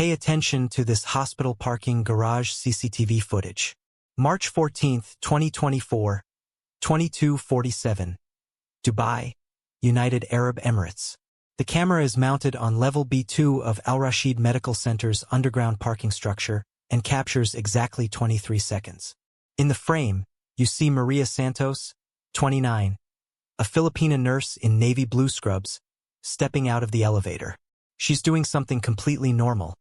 Pay attention to this hospital parking garage CCTV footage. March 14, 2024, 22:47. Dubai, United Arab Emirates. The camera is mounted on level B2 of Al Rashid Medical Center's underground parking structure and captures exactly 23 seconds. In the frame, you see Maria Santos, 29, a Filipina nurse in navy blue scrubs, stepping out of the elevator. She's doing something completely normal.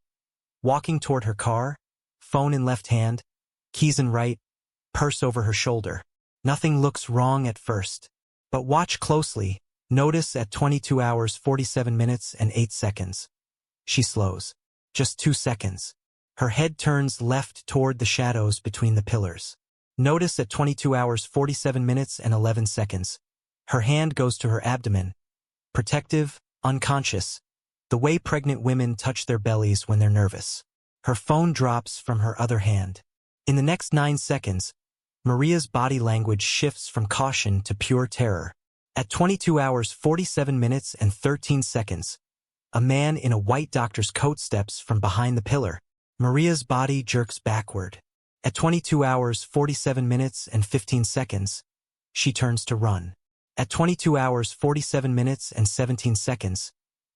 Walking toward her car, phone in left hand, keys in right, purse over her shoulder. Nothing looks wrong at first. But watch closely. Notice at 22 hours 47 minutes and 8 seconds. She slows. Just 2 seconds. Her head turns left toward the shadows between the pillars. Notice at 22 hours 47 minutes and 11 seconds. Her hand goes to her abdomen. Protective, unconscious. The way pregnant women touch their bellies when they're nervous. Her phone drops from her other hand. In the next 9 seconds, Maria's body language shifts from caution to pure terror. At 22 hours 47 minutes and 13 seconds, a man in a white doctor's coat steps from behind the pillar. Maria's body jerks backward. At 22 hours 47 minutes and 15 seconds, she turns to run. At 22 hours 47 minutes and 17 seconds,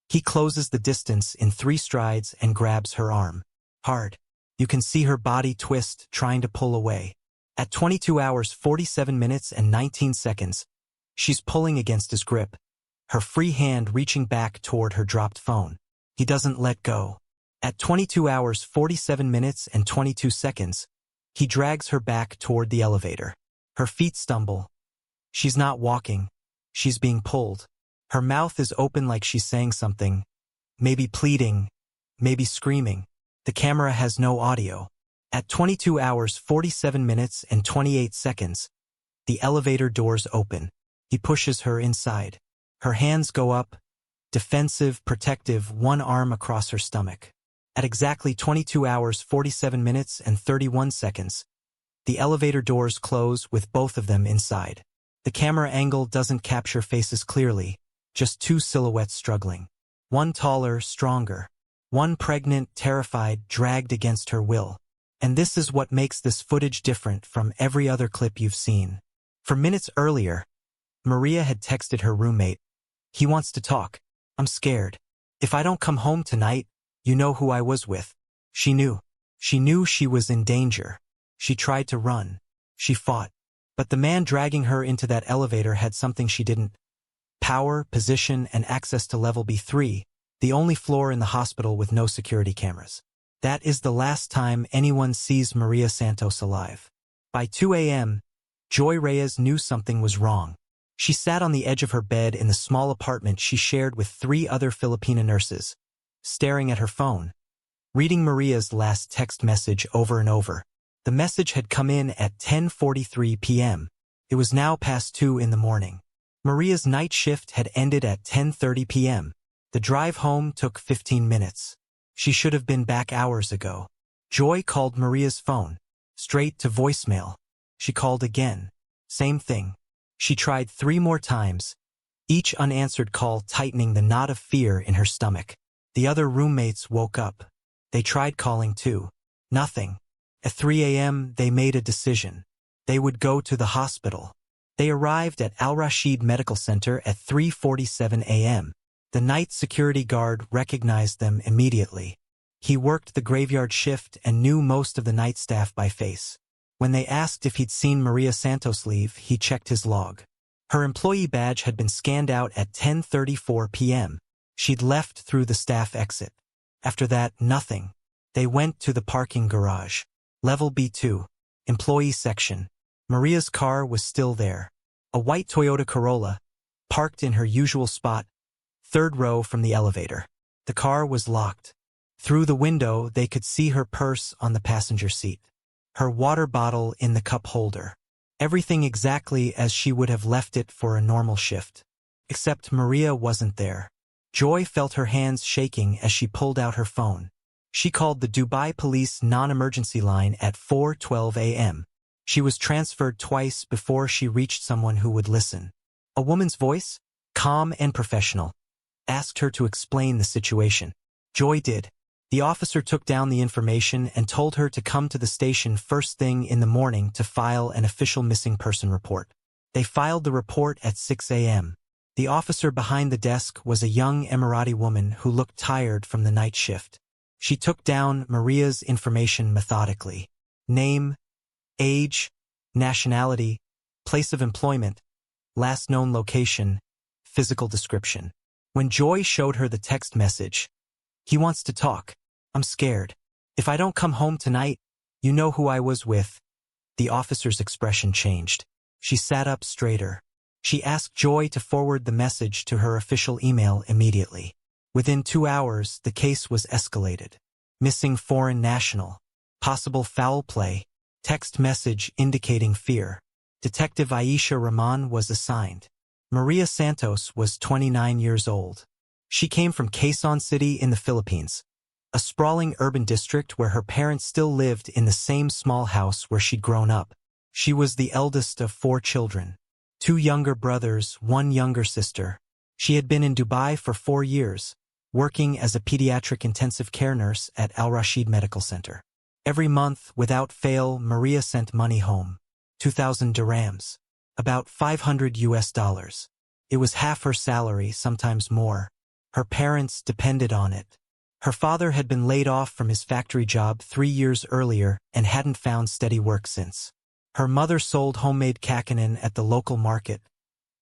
he closes the distance in 3 strides and grabs her arm. Hard. You can see her body twist, trying to pull away. At 22 hours 47 minutes and 19 seconds, she's pulling against his grip, her free hand reaching back toward her dropped phone. He doesn't let go. At 22 hours 47 minutes and 22 seconds, he drags her back toward the elevator. Her feet stumble. She's not walking. She's being pulled. Her mouth is open like she's saying something, maybe pleading, maybe screaming. The camera has no audio. At 22 hours 47 minutes and 28 seconds, the elevator doors open. He pushes her inside. Her hands go up, defensive, protective, one arm across her stomach. At exactly 22 hours 47 minutes and 31 seconds, the elevator doors close with both of them inside. The camera angle doesn't capture faces clearly, just 2 silhouettes struggling. One taller, stronger. One pregnant, terrified, dragged against her will. And this is what makes this footage different from every other clip you've seen. For minutes earlier, Maria had texted her roommate, "He wants to talk. I'm scared. If I don't come home tonight, you know who I was with." She knew. She knew she was in danger. She tried to run. She fought. But the man dragging her into that elevator had something she didn't. Power, position, and access to level B3, the only floor in the hospital with no security cameras. That is the last time anyone sees Maria Santos alive. By 2 a.m., Joy Reyes knew something was wrong. She sat on the edge of her bed in the small apartment she shared with 3 other Filipina nurses, staring at her phone, reading Maria's last text message over and over. The message had come in at 10:43 p.m. It was now past 2 in the morning. Maria's night shift had ended at 10:30 p.m. The drive home took 15 minutes. She should have been back hours ago. Joy called Maria's phone, straight to voicemail. She called again. Same thing. She tried 3 more times, each unanswered call tightening the knot of fear in her stomach. The other roommates woke up. They tried calling too. Nothing. At 3 a.m., they made a decision. They would go to the hospital. They arrived at Al Rashid Medical Center at 3:47 a.m. The night security guard recognized them immediately. He worked the graveyard shift and knew most of the night staff by face. When they asked if he'd seen Maria Santos leave, he checked his log. Her employee badge had been scanned out at 10:34 p.m. She'd left through the staff exit. After that, nothing. They went to the parking garage. Level B2. Employee section. Maria's car was still there. A white Toyota Corolla, parked in her usual spot, 3rd row from the elevator. The car was locked. Through the window, they could see her purse on the passenger seat. Her water bottle in the cup holder. Everything exactly as she would have left it for a normal shift. Except Maria wasn't there. Joy felt her hands shaking as she pulled out her phone. She called the Dubai police non-emergency line at 4:12 a.m. She was transferred twice before she reached someone who would listen. A woman's voice, calm and professional, asked her to explain the situation. Joy did. The officer took down the information and told her to come to the station first thing in the morning to file an official missing person report. They filed the report at 6 a.m. The officer behind the desk was a young Emirati woman who looked tired from the night shift. She took down Maria's information methodically. Name, age, nationality, place of employment, last known location, physical description. When Joy showed her the text message, "He wants to talk. I'm scared. If I don't come home tonight, you know who I was with." The officer's expression changed. She sat up straighter. She asked Joy to forward the message to her official email immediately. Within 2 hours, the case was escalated. Missing foreign national. Possible foul play. Text message indicating fear. Detective Aisha Rahman was assigned. Maria Santos was 29 years old. She came from Quezon City in the Philippines, a sprawling urban district where her parents still lived in the same small house where she'd grown up. She was the eldest of 4 children. 2 younger brothers, 1 younger sister. She had been in Dubai for 4 years, working as a pediatric intensive care nurse at Al Rashid Medical Center. Every month, without fail, Maria sent money home. 2,000 dirhams. About $500. It was half her salary, sometimes more. Her parents depended on it. Her father had been laid off from his factory job 3 years earlier and hadn't found steady work since. Her mother sold homemade kakanin at the local market,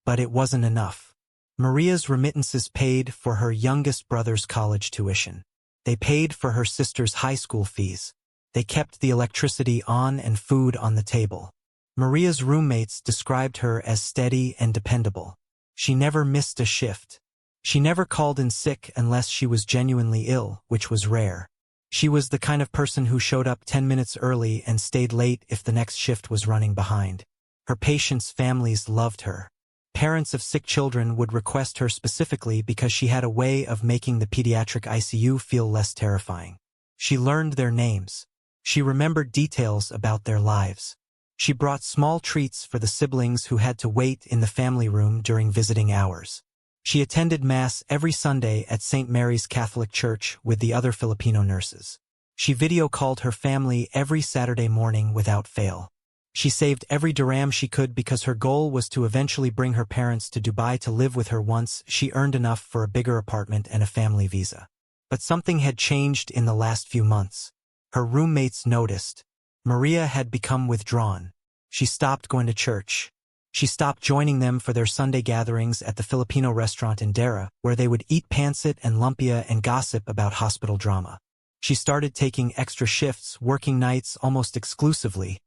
but it wasn't enough. Maria's remittances paid for her youngest brother's college tuition. They paid for her sister's high school fees. They kept the electricity on and food on the table. Maria's roommates described her as steady and dependable. She never missed a shift. She never called in sick unless she was genuinely ill, which was rare. She was the kind of person who showed up 10 minutes early and stayed late if the next shift was running behind. Her patients' families loved her. Parents of sick children would request her specifically because she had a way of making the pediatric ICU feel less terrifying. She learned their names. She remembered details about their lives. She brought small treats for the siblings who had to wait in the family room during visiting hours. She attended Mass every Sunday at St. Mary's Catholic Church with the other Filipino nurses. She video called her family every Saturday morning without fail. She saved every dirham she could because her goal was to eventually bring her parents to Dubai to live with her once she earned enough for a bigger apartment and a family visa. But something had changed in the last few months. Her roommates noticed. Maria had become withdrawn. She stopped going to church. She stopped joining them for their Sunday gatherings at the Filipino restaurant in Dara, where they would eat pancit and lumpia and gossip about hospital drama. She started taking extra shifts, working nights almost exclusively,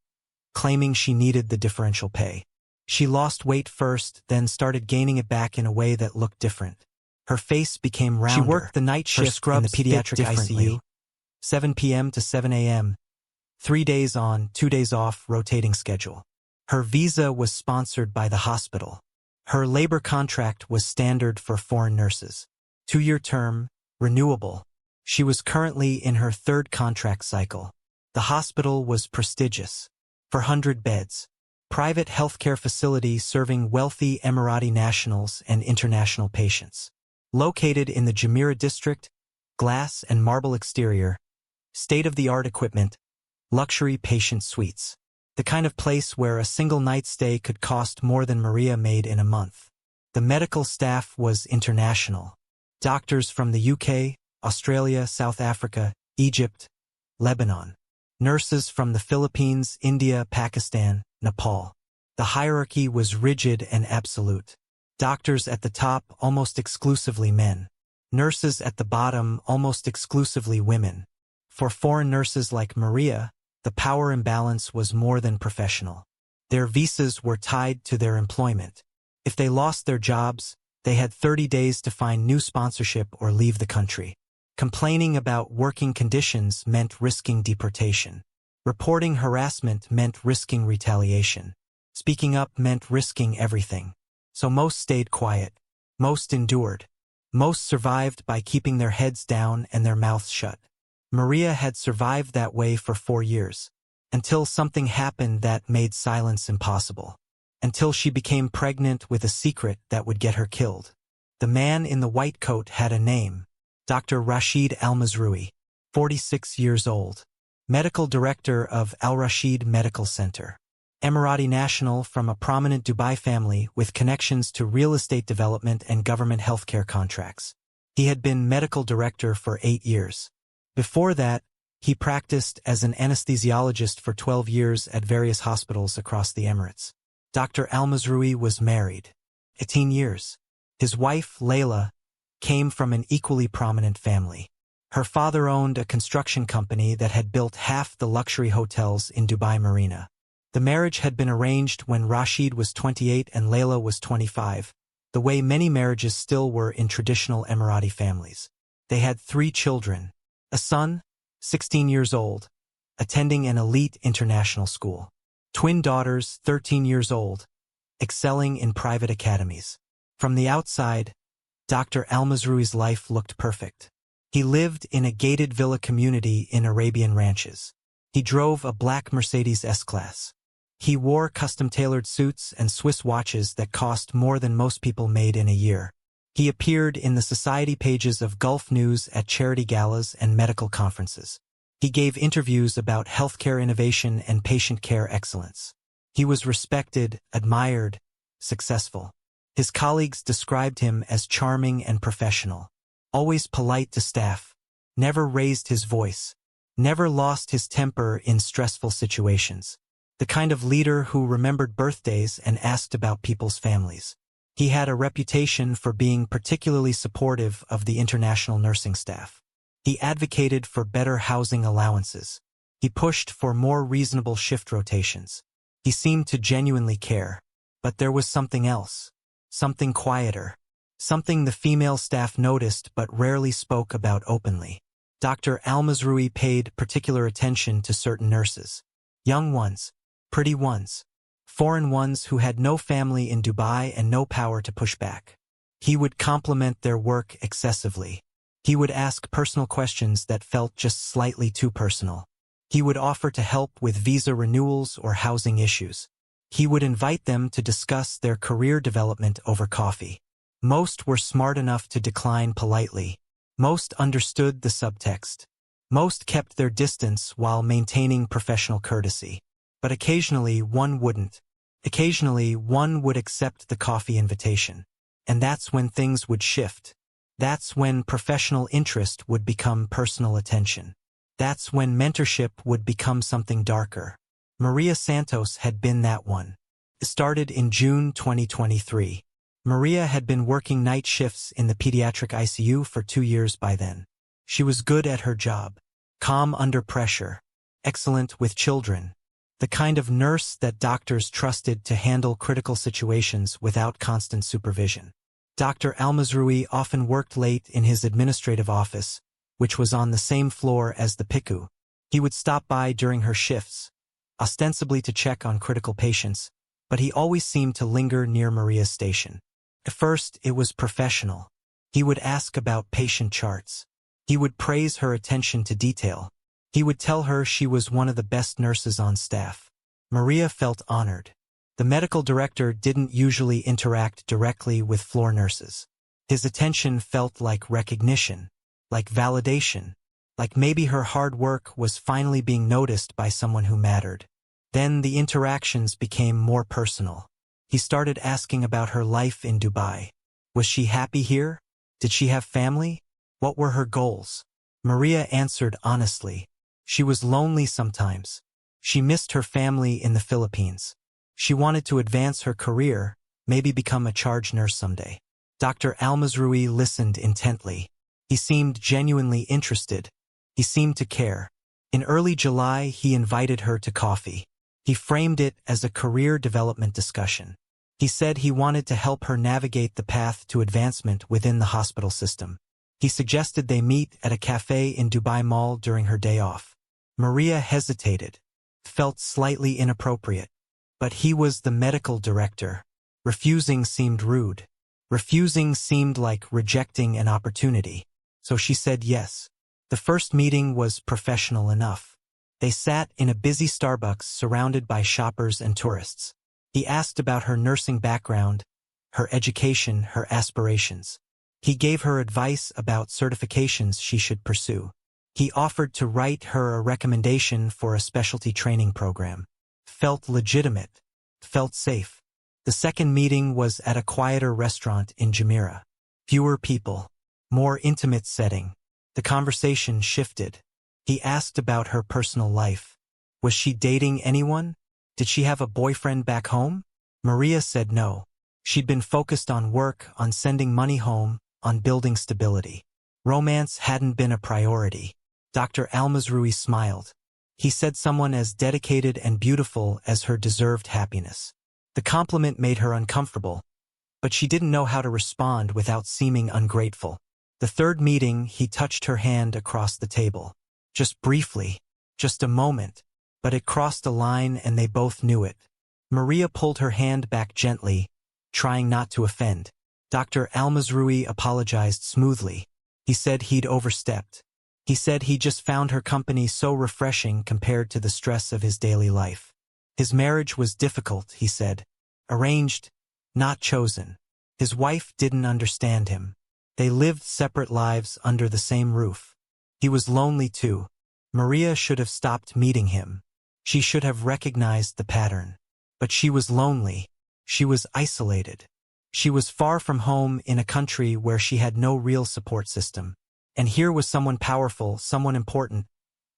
claiming she needed the differential pay. She lost weight first, then started gaining it back in a way that looked different. Her face became rounder. She worked the night shift in the pediatric ICU, 7 p.m. to 7 a.m., 3 days on, 2 days off, rotating schedule. Her visa was sponsored by the hospital. Her labor contract was standard for foreign nurses. 2-year term, renewable. She was currently in her 3rd contract cycle. The hospital was prestigious. 400 beds. Private healthcare facility serving wealthy Emirati nationals and international patients. Located in the Jumeirah district, glass and marble exterior, state-of-the-art equipment, luxury patient suites. The kind of place where a single night stay could cost more than Maria made in a month. The medical staff was international. Doctors from the UK, Australia, South Africa, Egypt, Lebanon. Nurses from the Philippines, India, Pakistan, Nepal. The hierarchy was rigid and absolute. Doctors at the top, almost exclusively men. Nurses at the bottom, almost exclusively women. For foreign nurses like Maria, the power imbalance was more than professional. Their visas were tied to their employment. If they lost their jobs, they had 30 days to find new sponsorship or leave the country. Complaining about working conditions meant risking deportation. Reporting harassment meant risking retaliation. Speaking up meant risking everything. So most stayed quiet. Most endured. Most survived by keeping their heads down and their mouths shut. Maria had survived that way for 4 years, until something happened that made silence impossible. Until she became pregnant with a secret that would get her killed. The man in the white coat had a name, Dr. Rashid Al-Mazrui. 46 years old, medical director of Al Rashid Medical Center. Emirati national from a prominent Dubai family with connections to real estate development and government healthcare contracts. He had been medical director for 8 years. Before that, he practiced as an anesthesiologist for 12 years at various hospitals across the Emirates. Dr. Al-Mazroui was married. 18 years. His wife, Layla, came from an equally prominent family. Her father owned a construction company that had built half the luxury hotels in Dubai Marina. The marriage had been arranged when Rashid was 28 and Layla was 25, the way many marriages still were in traditional Emirati families. They had 3 children, a son, 16 years old, attending an elite international school. Twin daughters, 13 years old, excelling in private academies. From the outside, Dr. Al-Mazroui's life looked perfect. He lived in a gated villa community in Arabian ranches. He drove a black Mercedes S-Class. He wore custom-tailored suits and Swiss watches that cost more than most people made in a year. He appeared in the society pages of Gulf News at charity galas and medical conferences. He gave interviews about healthcare innovation and patient care excellence. He was respected, admired, successful. His colleagues described him as charming and professional, always polite to staff, never raised his voice, never lost his temper in stressful situations. The kind of leader who remembered birthdays and asked about people's families. He had a reputation for being particularly supportive of the international nursing staff. He advocated for better housing allowances. He pushed for more reasonable shift rotations. He seemed to genuinely care. But there was something else. Something quieter. Something the female staff noticed but rarely spoke about openly. Dr. Al-Mazroui paid particular attention to certain nurses. Young ones. Pretty ones. Foreign ones who had no family in Dubai and no power to push back. He would compliment their work excessively. He would ask personal questions that felt just slightly too personal. He would offer to help with visa renewals or housing issues. He would invite them to discuss their career development over coffee. Most were smart enough to decline politely. Most understood the subtext. Most kept their distance while maintaining professional courtesy. But occasionally one wouldn't. Occasionally one would accept the coffee invitation. And that's when things would shift. That's when professional interest would become personal attention. That's when mentorship would become something darker. Maria Santos had been that one. It started in June 2023. Maria had been working night shifts in the pediatric ICU for 2 years by then. She was good at her job. Calm under pressure. Excellent with children. The kind of nurse that doctors trusted to handle critical situations without constant supervision. Dr. Al-Mazroui often worked late in his administrative office, which was on the same floor as the PICU. He would stop by during her shifts, ostensibly to check on critical patients, but he always seemed to linger near Maria's station. At first, it was professional. He would ask about patient charts. He would praise her attention to detail. He would tell her she was one of the best nurses on staff. Maria felt honored. The medical director didn't usually interact directly with floor nurses. His attention felt like recognition, like validation, like maybe her hard work was finally being noticed by someone who mattered. Then the interactions became more personal. He started asking about her life in Dubai. Was she happy here? Did she have family? What were her goals? Maria answered honestly. She was lonely sometimes. She missed her family in the Philippines. She wanted to advance her career, maybe become a charge nurse someday. Dr. Al-Mazroui listened intently. He seemed genuinely interested. He seemed to care. In early July, he invited her to coffee. He framed it as a career development discussion. He said he wanted to help her navigate the path to advancement within the hospital system. He suggested they meet at a cafe in Dubai Mall during her day off. Maria hesitated, felt slightly inappropriate. But he was the medical director. Refusing seemed rude. Refusing seemed like rejecting an opportunity. So she said yes. The first meeting was professional enough. They sat in a busy Starbucks surrounded by shoppers and tourists. He asked about her nursing background, her education, her aspirations. He gave her advice about certifications she should pursue. He offered to write her a recommendation for a specialty training program. Felt legitimate. Felt safe. The second meeting was at a quieter restaurant in Jumeirah. Fewer people. More intimate setting. The conversation shifted. He asked about her personal life. Was she dating anyone? Did she have a boyfriend back home? Maria said no. She'd been focused on work, on sending money home, on building stability. Romance hadn't been a priority. Dr. Almazrui smiled. He said someone as dedicated and beautiful as her deserved happiness. The compliment made her uncomfortable, but she didn't know how to respond without seeming ungrateful. The third meeting, he touched her hand across the table. Just briefly, just a moment, but it crossed a line and they both knew it. Maria pulled her hand back gently, trying not to offend. Dr. Almazrui apologized smoothly. He said he'd overstepped. He said he just found her company so refreshing compared to the stress of his daily life. His marriage was difficult, he said. Arranged, not chosen. His wife didn't understand him. They lived separate lives under the same roof. He was lonely too. Maria should have stopped meeting him. She should have recognized the pattern. But she was lonely. She was isolated. She was far from home in a country where she had no real support system. And here was someone powerful, someone important,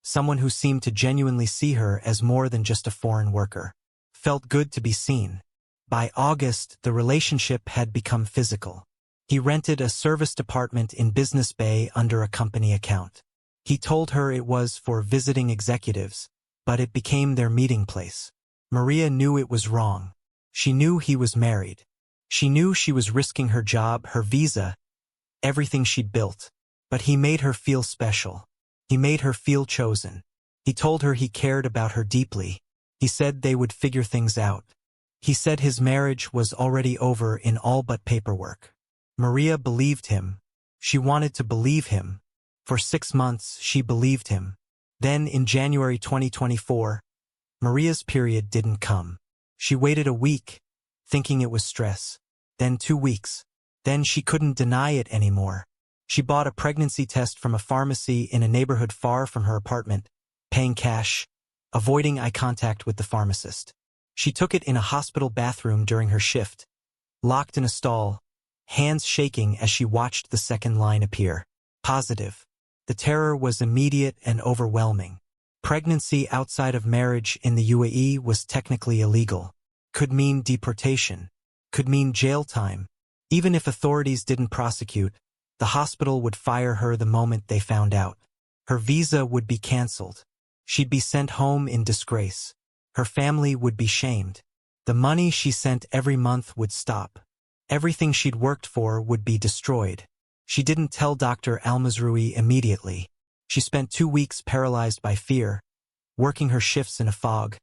someone who seemed to genuinely see her as more than just a foreign worker. Felt good to be seen. By August, the relationship had become physical. He rented a serviced apartment in Business Bay under a company account. He told her it was for visiting executives, but it became their meeting place. Maria knew it was wrong. She knew he was married. She knew she was risking her job, her visa, everything she'd built. But he made her feel special. He made her feel chosen. He told her he cared about her deeply. He said they would figure things out. He said his marriage was already over in all but paperwork. Maria believed him. She wanted to believe him. For 6 months, she believed him. Then, in January 2024, Maria's period didn't come. She waited a week, thinking it was stress. Then 2 weeks. Then she couldn't deny it anymore. She bought a pregnancy test from a pharmacy in a neighborhood far from her apartment, paying cash, avoiding eye contact with the pharmacist. She took it in a hospital bathroom during her shift, locked in a stall, hands shaking as she watched the second line appear. Positive. The terror was immediate and overwhelming. Pregnancy outside of marriage in the UAE was technically illegal. Could mean deportation. Could mean jail time. Even if authorities didn't prosecute, the hospital would fire her the moment they found out. Her visa would be cancelled. She'd be sent home in disgrace. Her family would be shamed. The money she sent every month would stop. Everything she'd worked for would be destroyed. She didn't tell Dr. Almazrui immediately. She spent 2 weeks paralyzed by fear, working her shifts in a fog,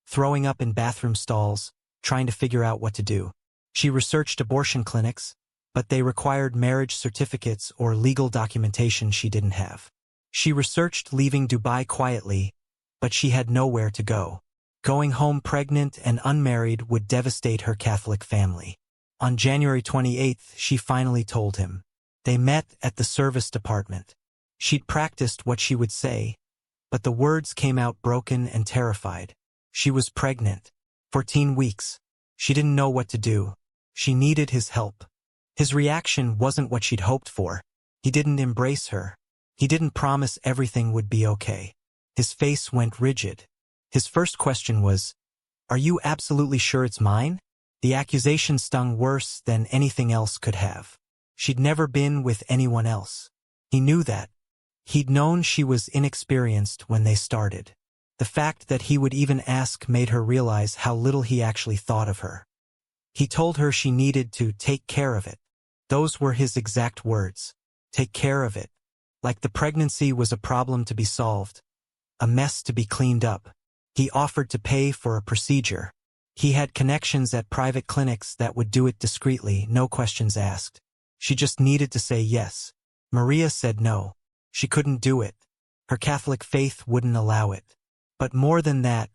throwing up in bathroom stalls, trying to figure out what to do. She researched abortion clinics, but they required marriage certificates or legal documentation she didn't have. She researched leaving Dubai quietly, but she had nowhere to go. Going home pregnant and unmarried would devastate her Catholic family. On January 28th, she finally told him. They met at the service department. She'd practiced what she would say, but the words came out broken and terrified. She was pregnant. 14 weeks. She didn't know what to do. She needed his help. His reaction wasn't what she'd hoped for. He didn't embrace her. He didn't promise everything would be okay. His face went rigid. His first question was, "Are you absolutely sure it's mine?" The accusation stung worse than anything else could have. She'd never been with anyone else. He knew that. He'd known she was inexperienced when they started. The fact that he would even ask made her realize how little he actually thought of her. He told her she needed to take care of it. Those were his exact words. Take care of it. Like the pregnancy was a problem to be solved, a mess to be cleaned up. He offered to pay for a procedure. He had connections at private clinics that would do it discreetly, no questions asked. She just needed to say yes. Maria said no. She couldn't do it. Her Catholic faith wouldn't allow it. But more than that,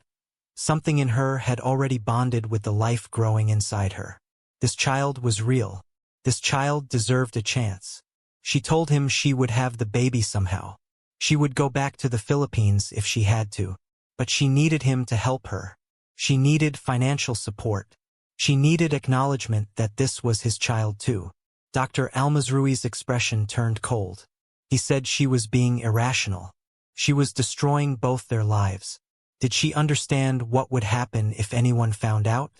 something in her had already bonded with the life growing inside her. This child was real. This child deserved a chance. She told him she would have the baby somehow. She would go back to the Philippines if she had to. But she needed him to help her. She needed financial support. She needed acknowledgement that this was his child too. Dr. Almazrui's expression turned cold. He said she was being irrational. She was destroying both their lives. Did she understand what would happen if anyone found out?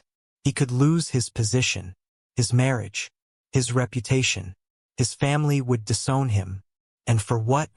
He could lose his position, his marriage, his reputation. His family would disown him. And for what?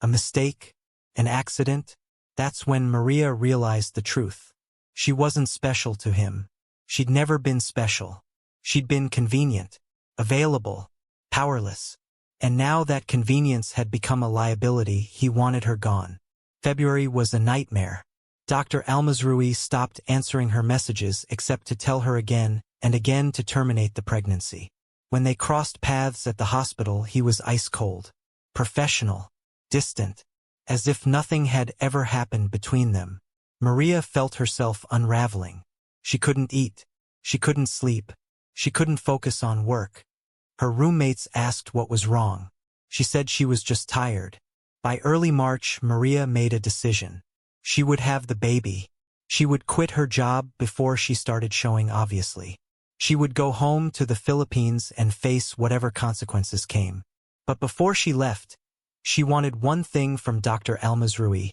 A mistake? An accident? That's when Maria realized the truth. She wasn't special to him. She'd never been special. She'd been convenient, available, powerless. And now that convenience had become a liability, he wanted her gone. February was a nightmare. Dr. Almazrui stopped answering her messages except to tell her again and again to terminate the pregnancy. When they crossed paths at the hospital, he was ice cold, professional, distant, as if nothing had ever happened between them. Maria felt herself unraveling. She couldn't eat. She couldn't sleep. She couldn't focus on work. Her roommates asked what was wrong. She said she was just tired. By early March, Maria made a decision. She would have the baby. She would quit her job before she started showing obviously. She would go home to the Philippines and face whatever consequences came. But before she left, she wanted one thing from Dr. Almazrui: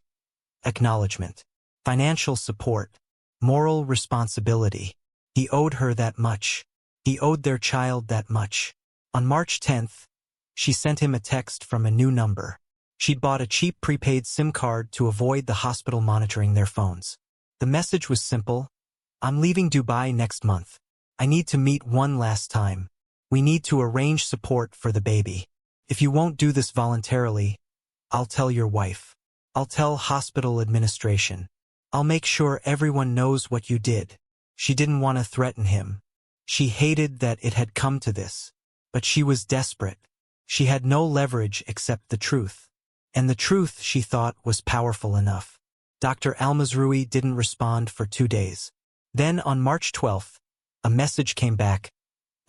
acknowledgement, financial support, moral responsibility. He owed her that much. He owed their child that much. On March 10th, she sent him a text from a new number. She'd bought a cheap prepaid SIM card to avoid the hospital monitoring their phones. The message was simple: I'm leaving Dubai next month. I need to meet one last time. We need to arrange support for the baby. If you won't do this voluntarily, I'll tell your wife. I'll tell hospital administration. I'll make sure everyone knows what you did. She didn't want to threaten him. She hated that it had come to this. But she was desperate. She had no leverage except the truth. And the truth, she thought, was powerful enough. Dr. Almazrui didn't respond for 2 days. Then on March 12th, a message came back.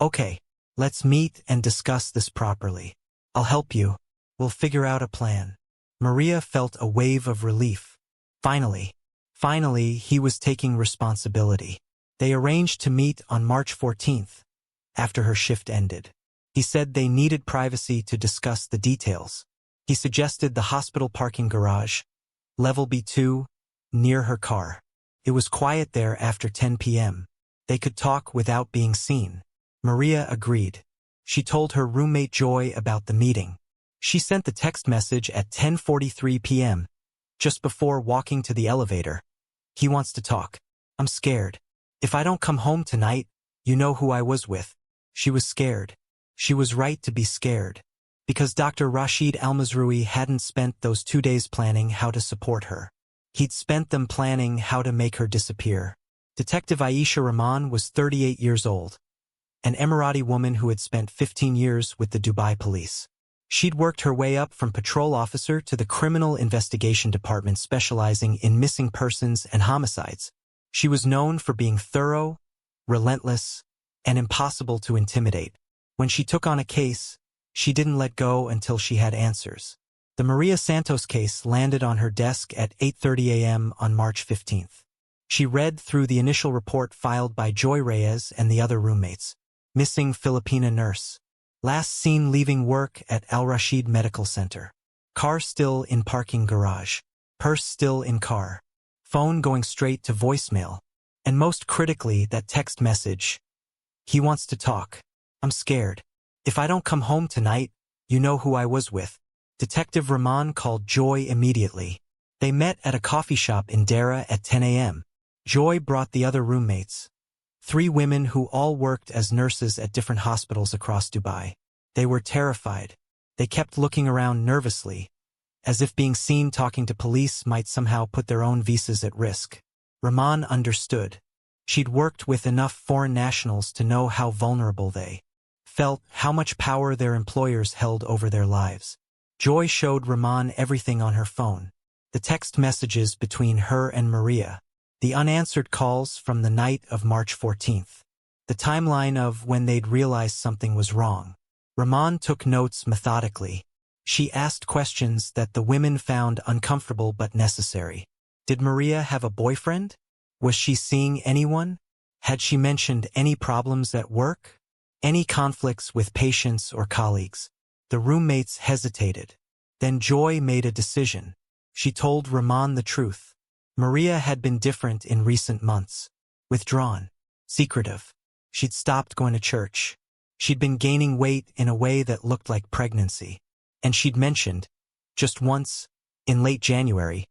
Okay, let's meet and discuss this properly. I'll help you. We'll figure out a plan. Maria felt a wave of relief. Finally, he was taking responsibility. They arranged to meet on March 14th, after her shift ended. He said they needed privacy to discuss the details. He suggested the hospital parking garage, level B2, near her car. It was quiet there after 10 p.m. They could talk without being seen. Maria agreed. She told her roommate Joy about the meeting. She sent the text message at 10:43 p.m., just before walking to the elevator. He wants to talk. I'm scared. If I don't come home tonight, you know who I was with. She was scared. She was right to be scared. Because Dr. Rashid Almazrui hadn't spent those 2 days planning how to support her. He'd spent them planning how to make her disappear. Detective Aisha Rahman was 38 years old, an Emirati woman who had spent 15 years with the Dubai police. She'd worked her way up from patrol officer to the criminal investigation department specializing in missing persons and homicides. She was known for being thorough, relentless, and impossible to intimidate. When she took on a case, she didn't let go until she had answers. The Maria Santos case landed on her desk at 8:30 a.m. on March 15th. She read through the initial report filed by Joy Reyes and the other roommates. Missing Filipina nurse. Last seen leaving work at Al Rashid Medical Center. Car still in parking garage. Purse still in car. Phone going straight to voicemail. And most critically, that text message. He wants to talk. I'm scared. If I don't come home tonight, you know who I was with. Detective Rahman called Joy immediately. They met at a coffee shop in Dara at 10 a.m. Joy brought the other roommates. 3 women who all worked as nurses at different hospitals across Dubai. They were terrified. They kept looking around nervously, as if being seen talking to police might somehow put their own visas at risk. Rahman understood. She'd worked with enough foreign nationals to know how vulnerable they felt, how much power their employers held over their lives. Joy showed Rahman everything on her phone. The text messages between her and Maria. The unanswered calls from the night of March 14th. The timeline of when they'd realized something was wrong. Rahman took notes methodically. She asked questions that the women found uncomfortable but necessary. Did Maria have a boyfriend? Was she seeing anyone? Had she mentioned any problems at work? Any conflicts with patients or colleagues? The roommates hesitated. Then Joy made a decision. She told Ramon the truth. Maria had been different in recent months. Withdrawn. Secretive. She'd stopped going to church. She'd been gaining weight in a way that looked like pregnancy. And she'd mentioned, just once, in late January,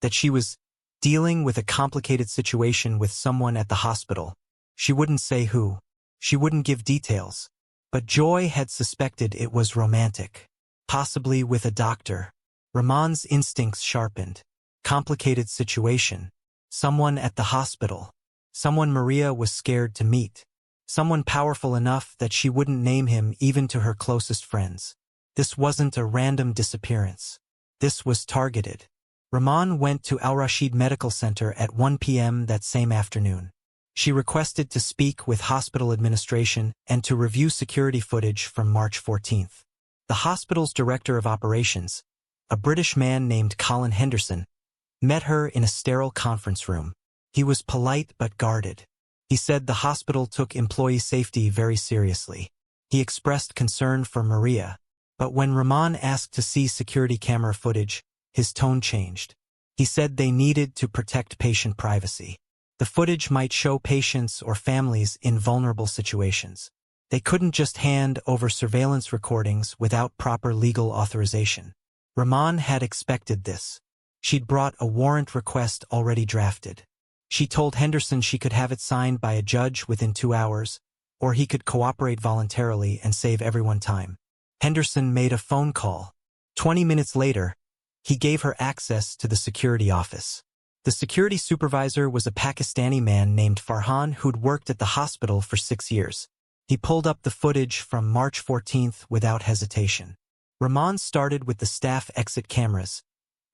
that she was dealing with a complicated situation with someone at the hospital. She wouldn't say who. She wouldn't give details. But Joy had suspected it was romantic. Possibly with a doctor. Ramon's instincts sharpened. Complicated situation. Someone at the hospital. Someone Maria was scared to meet. Someone powerful enough that she wouldn't name him even to her closest friends. This wasn't a random disappearance. This was targeted. Ramon went to Al Rashid Medical Center at 1 p.m. that same afternoon. She requested to speak with hospital administration and to review security footage from March 14th. The hospital's director of operations, a British man named Colin Henderson, met her in a sterile conference room. He was polite but guarded. He said the hospital took employee safety very seriously. He expressed concern for Maria. But when Ramon asked to see security camera footage, his tone changed. He said they needed to protect patient privacy. The footage might show patients or families in vulnerable situations. They couldn't just hand over surveillance recordings without proper legal authorization. Ramon had expected this. She'd brought a warrant request already drafted. She told Henderson she could have it signed by a judge within 2 hours, or he could cooperate voluntarily and save everyone time. Henderson made a phone call. 20 minutes later, he gave her access to the security office. The security supervisor was a Pakistani man named Farhan who'd worked at the hospital for 6 years. He pulled up the footage from March 14th without hesitation. Ramon started with the staff exit cameras,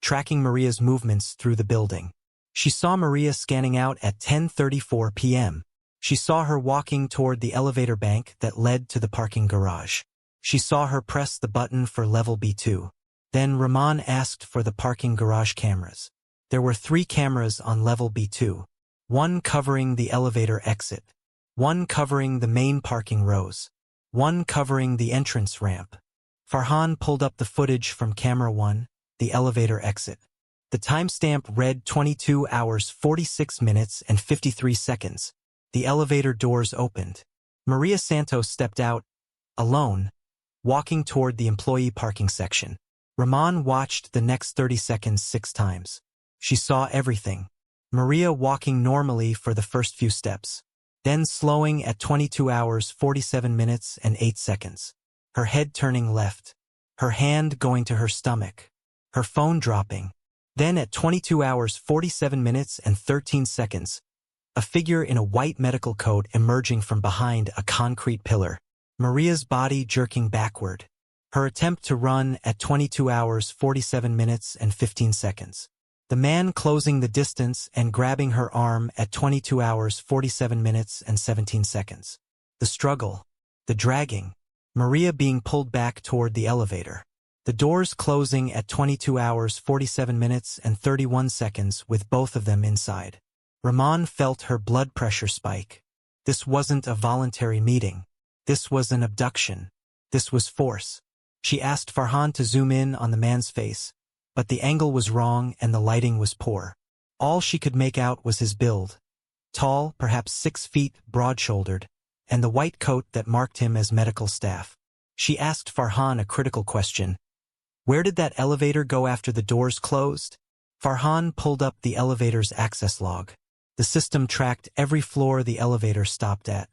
tracking Maria's movements through the building. She saw Maria scanning out at 10:34 p.m. She saw her walking toward the elevator bank that led to the parking garage. She saw her press the button for level B2. Then Ramon asked for the parking garage cameras. There were 3 cameras on level B2, one covering the elevator exit, one covering the main parking rows, one covering the entrance ramp. Farhan pulled up the footage from camera 1, the elevator exit. The timestamp read 22 hours 46 minutes and 53 seconds. The elevator doors opened. Maria Santos stepped out, alone, walking toward the employee parking section. Ramon watched the next 30 seconds 6 times. She saw everything. Maria walking normally for the first few steps, then slowing at 22 hours 47 minutes and 8 seconds. Her head turning left, her hand going to her stomach, her phone dropping. Then at 22 hours 47 minutes and 13 seconds, a figure in a white medical coat emerging from behind a concrete pillar. Maria's body jerking backward. Her attempt to run at 22 hours 47 minutes and 15 seconds. The man closing the distance and grabbing her arm at 22 hours 47 minutes and 17 seconds. The struggle. The dragging. Maria being pulled back toward the elevator. The doors closing at 22 hours 47 minutes and 31 seconds with both of them inside. Ramon felt her blood pressure spike. This wasn't a voluntary meeting. This was an abduction. This was force. She asked Farhan to zoom in on the man's face, but the angle was wrong and the lighting was poor. All she could make out was his build. Tall, perhaps 6 feet, broad-shouldered, and the white coat that marked him as medical staff. She asked Farhan a critical question. Where did that elevator go after the doors closed? Farhan pulled up the elevator's access log. The system tracked every floor the elevator stopped at.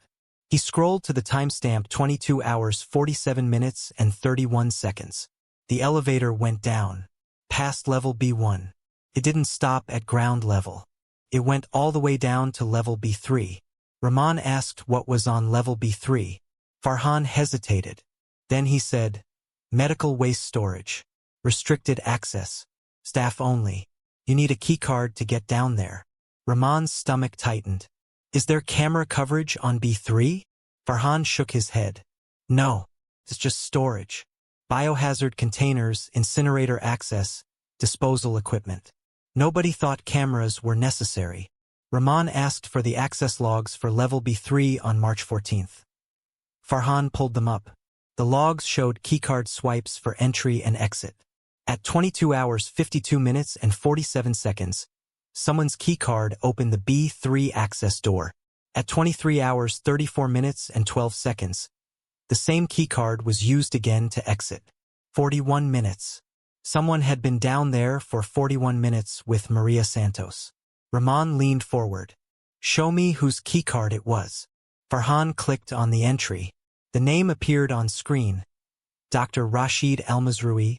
He scrolled to the timestamp 22 hours 47 minutes and 31 seconds. The elevator went down, past level B1. It didn't stop at ground level. It went all the way down to level B3. Ramon asked what was on level B3. Farhan hesitated. Then he said, medical waste storage. Restricted access. Staff only. You need a keycard to get down there. Ramon's stomach tightened. Is there camera coverage on B3? Farhan shook his head. No, it's just storage. biohazard containers, incinerator access, disposal equipment. Nobody thought cameras were necessary. Rahman asked for the access logs for Level B3 on March 14th. Farhan pulled them up. The logs showed keycard swipes for entry and exit. At 22 hours 52 minutes and 47 seconds, someone's keycard opened the B3 access door. At 23 hours 34 minutes and 12 seconds, the same keycard was used again to exit. 41 minutes. Someone had been down there for 41 minutes with Maria Santos. Rahman leaned forward. Show me whose keycard it was. Farhan clicked on the entry. The name appeared on screen. Dr. Rashid Almazroui,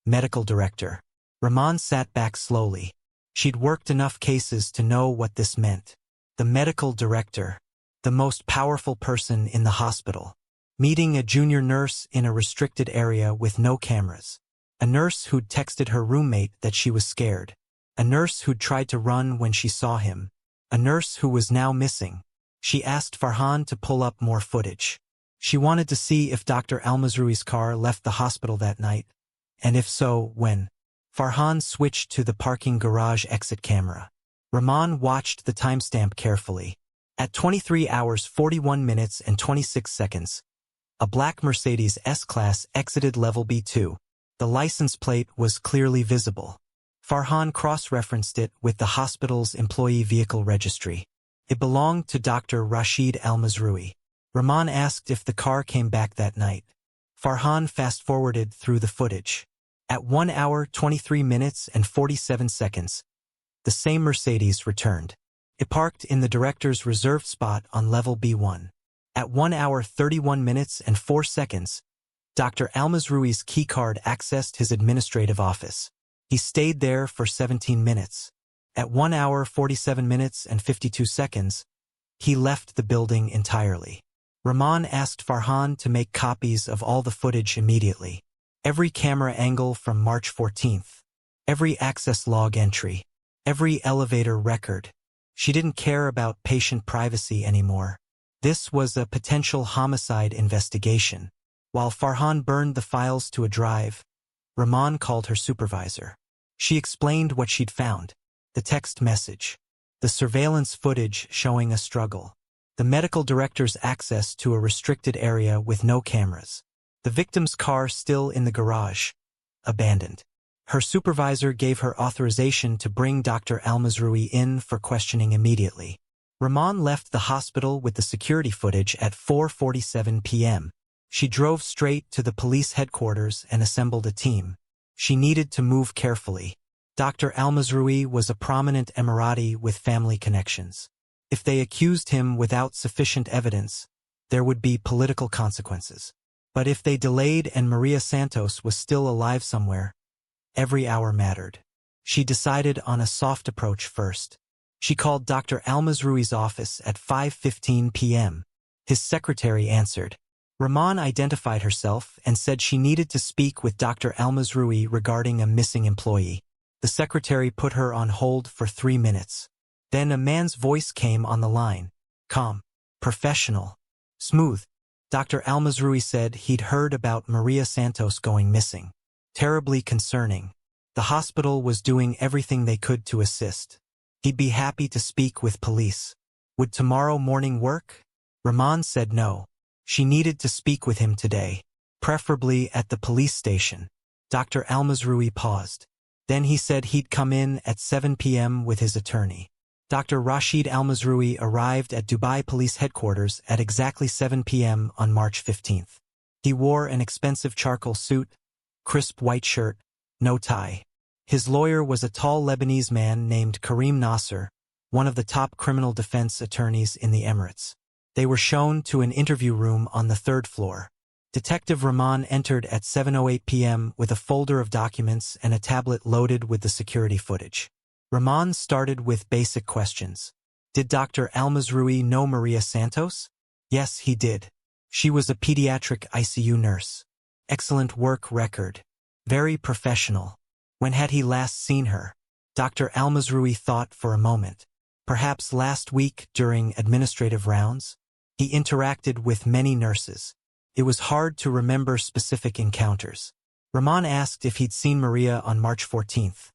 medical director. Rahman sat back slowly. She'd worked enough cases to know what this meant. The medical director, the most powerful person in the hospital. Meeting a junior nurse in a restricted area with no cameras. A nurse who'd texted her roommate that she was scared. A nurse who'd tried to run when she saw him. A nurse who was now missing. She asked Farhan to pull up more footage. She wanted to see if Dr. Almazroui's car left the hospital that night, and if so, when. Farhan switched to the parking garage exit camera. Rahman watched the timestamp carefully. At 23 hours 41 minutes and 26 seconds, a black Mercedes S-Class exited Level B2. The license plate was clearly visible. Farhan cross-referenced it with the hospital's employee vehicle registry. It belonged to Dr. Rashid Almazroui. Rahman asked if the car came back that night. Farhan fast-forwarded through the footage. At 1 hour 23 minutes and 47 seconds, the same Mercedes returned. It parked in the director's reserved spot on Level B1. At 1 hour 31 minutes and 4 seconds, Dr. Almazroui's keycard accessed his administrative office. He stayed there for 17 minutes. At 1 hour 47 minutes and 52 seconds, he left the building entirely. Rahman asked Farhan to make copies of all the footage immediately. Every camera angle from March 14th. Every access log entry. Every elevator record. She didn't care about patient privacy anymore. This was a potential homicide investigation. While Farhan burned the files to a drive, Rahman called her supervisor. She explained what she'd found. The text message. The surveillance footage showing a struggle. The medical director's access to a restricted area with no cameras. The victim's car still in the garage, abandoned. Her supervisor gave her authorization to bring Dr. Almazroui in for questioning immediately. Rahman left the hospital with the security footage at 4:47 p.m. She drove straight to the police headquarters and assembled a team. She needed to move carefully. Dr. Almazroui was a prominent Emirati with family connections. If they accused him without sufficient evidence, there would be political consequences. But if they delayed and Maria Santos was still alive somewhere, every hour mattered. She decided on a soft approach first. She called Dr. Almazroui's office at 5:15 p.m. His secretary answered. Rahman identified herself and said she needed to speak with Dr. Almazroui regarding a missing employee. The secretary put her on hold for 3 minutes. Then a man's voice came on the line. Calm, professional, smooth. Dr. Almazroui said he'd heard about Maria Santos going missing. Terribly concerning. The hospital was doing everything they could to assist. He'd be happy to speak with police. Would tomorrow morning work? Rahman said no. She needed to speak with him today, preferably at the police station. Dr. Almazroui paused. Then he said he'd come in at 7 p.m. with his attorney. Dr. Rashid Almazroui arrived at Dubai Police Headquarters at exactly 7 p.m. on March 15th. He wore an expensive charcoal suit, crisp white shirt, no tie. His lawyer was a tall Lebanese man named Karim Nasser, one of the top criminal defense attorneys in the Emirates. They were shown to an interview room on the 3rd floor. Detective Rahman entered at 7:08 p.m. with a folder of documents and a tablet loaded with the security footage. Rahman started with basic questions. Did Dr. Almazroui know Maria Santos? Yes, he did. She was a pediatric ICU nurse. Excellent work record. Very professional. When had he last seen her? Dr. Almazroui thought for a moment. Perhaps last week during administrative rounds? He interacted with many nurses. It was hard to remember specific encounters. Rahman asked if he'd seen Maria on March 14th.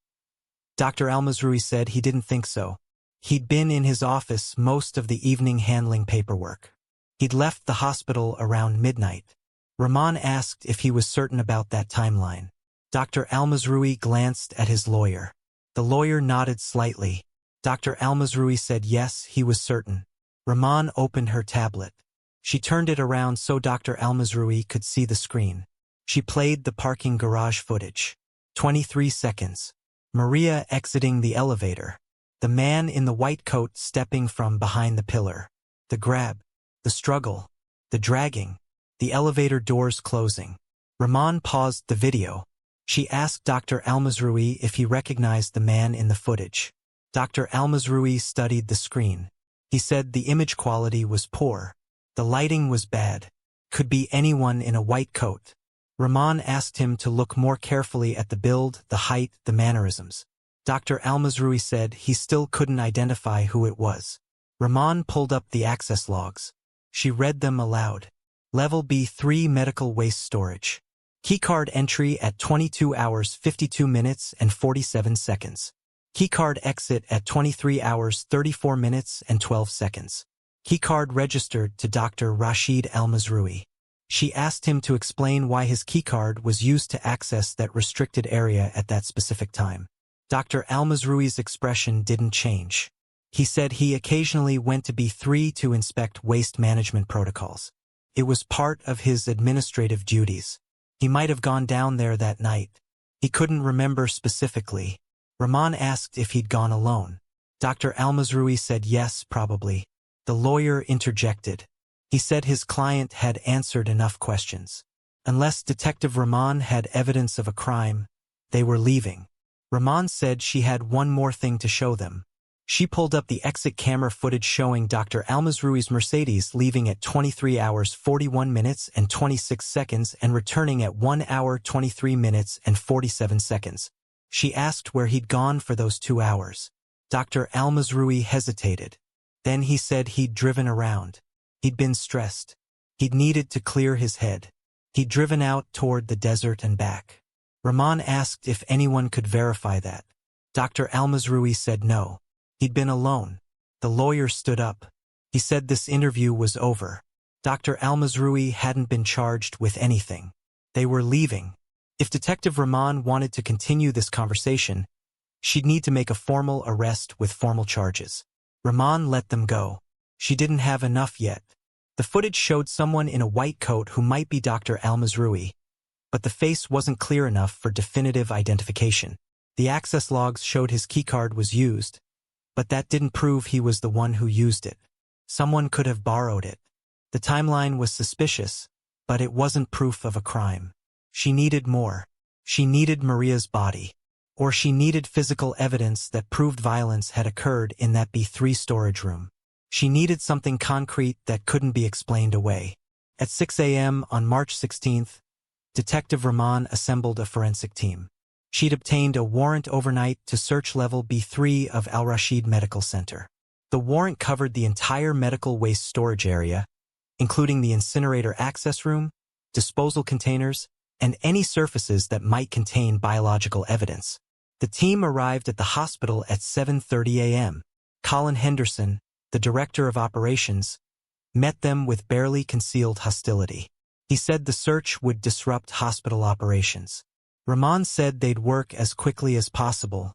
Dr. Al-Mazrui said he didn't think so. He'd been in his office most of the evening handling paperwork. He'd left the hospital around midnight. Rahman asked if he was certain about that timeline. Dr. Al-Mazrui glanced at his lawyer. The lawyer nodded slightly. Dr. Al-Mazrui said yes, he was certain. Rahman opened her tablet. She turned it around so Dr. Al-Mazrui could see the screen. She played the parking garage footage. 23 seconds. Maria exiting the elevator. The man in the white coat stepping from behind the pillar. The grab. The struggle. The dragging. The elevator doors closing. Rahman paused the video. She asked Dr. Al-Mazrui if he recognized the man in the footage. Dr. Al-Mazrui studied the screen. He said the image quality was poor. The lighting was bad. Could be anyone in a white coat. Rahman asked him to look more carefully at the build, the height, the mannerisms. Dr. Al-Mazrui said he still couldn't identify who it was. Rahman pulled up the access logs. She read them aloud. Level B3 medical waste storage. Keycard entry at 22 hours 52 minutes and 47 seconds. Keycard exit at 23 hours 34 minutes and 12 seconds. Keycard registered to Dr. Rashid Al-Mazrui. She asked him to explain why his keycard was used to access that restricted area at that specific time. Dr. Al-Mazrui's expression didn't change. He said he occasionally went to B3 to inspect waste management protocols. It was part of his administrative duties. He might have gone down there that night. He couldn't remember specifically. Rahman asked if he'd gone alone. Dr. Al-Mazrui said yes, probably. The lawyer interjected. He said his client had answered enough questions. Unless Detective Rahman had evidence of a crime, they were leaving. Rahman said she had one more thing to show them. She pulled up the exit camera footage showing Dr. Al-Mazrui's Mercedes leaving at 23 hours 41 minutes and 26 seconds and returning at 1 hour 23 minutes and 47 seconds. She asked where he'd gone for those 2 hours. Dr. Al-Mazrui hesitated. Then he said he'd driven around. He'd been stressed. He'd needed to clear his head. He'd driven out toward the desert and back. Rahman asked if anyone could verify that. Dr. Al-Mazrui said no. He'd been alone. The lawyer stood up. He said this interview was over. Dr. Al-Mazrui hadn't been charged with anything. They were leaving. If Detective Rahman wanted to continue this conversation, she'd need to make a formal arrest with formal charges. Rahman let them go. She didn't have enough yet. The footage showed someone in a white coat who might be Dr. Al-Mazrui, but the face wasn't clear enough for definitive identification. The access logs showed his keycard was used, but that didn't prove he was the one who used it. Someone could have borrowed it. The timeline was suspicious, but it wasn't proof of a crime. She needed more. She needed Maria's body. Or she needed physical evidence that proved violence had occurred in that B3 storage room. She needed something concrete that couldn't be explained away. At 6 a.m. on March 16th, Detective Rahman assembled a forensic team. She'd obtained a warrant overnight to search level B3 of Al Rashid Medical Center. The warrant covered the entire medical waste storage area, including the incinerator access room, disposal containers, and any surfaces that might contain biological evidence. The team arrived at the hospital at 7:30 a.m. Colin Henderson, the director of operations, met them with barely concealed hostility. He said the search would disrupt hospital operations. Rahman said they'd work as quickly as possible,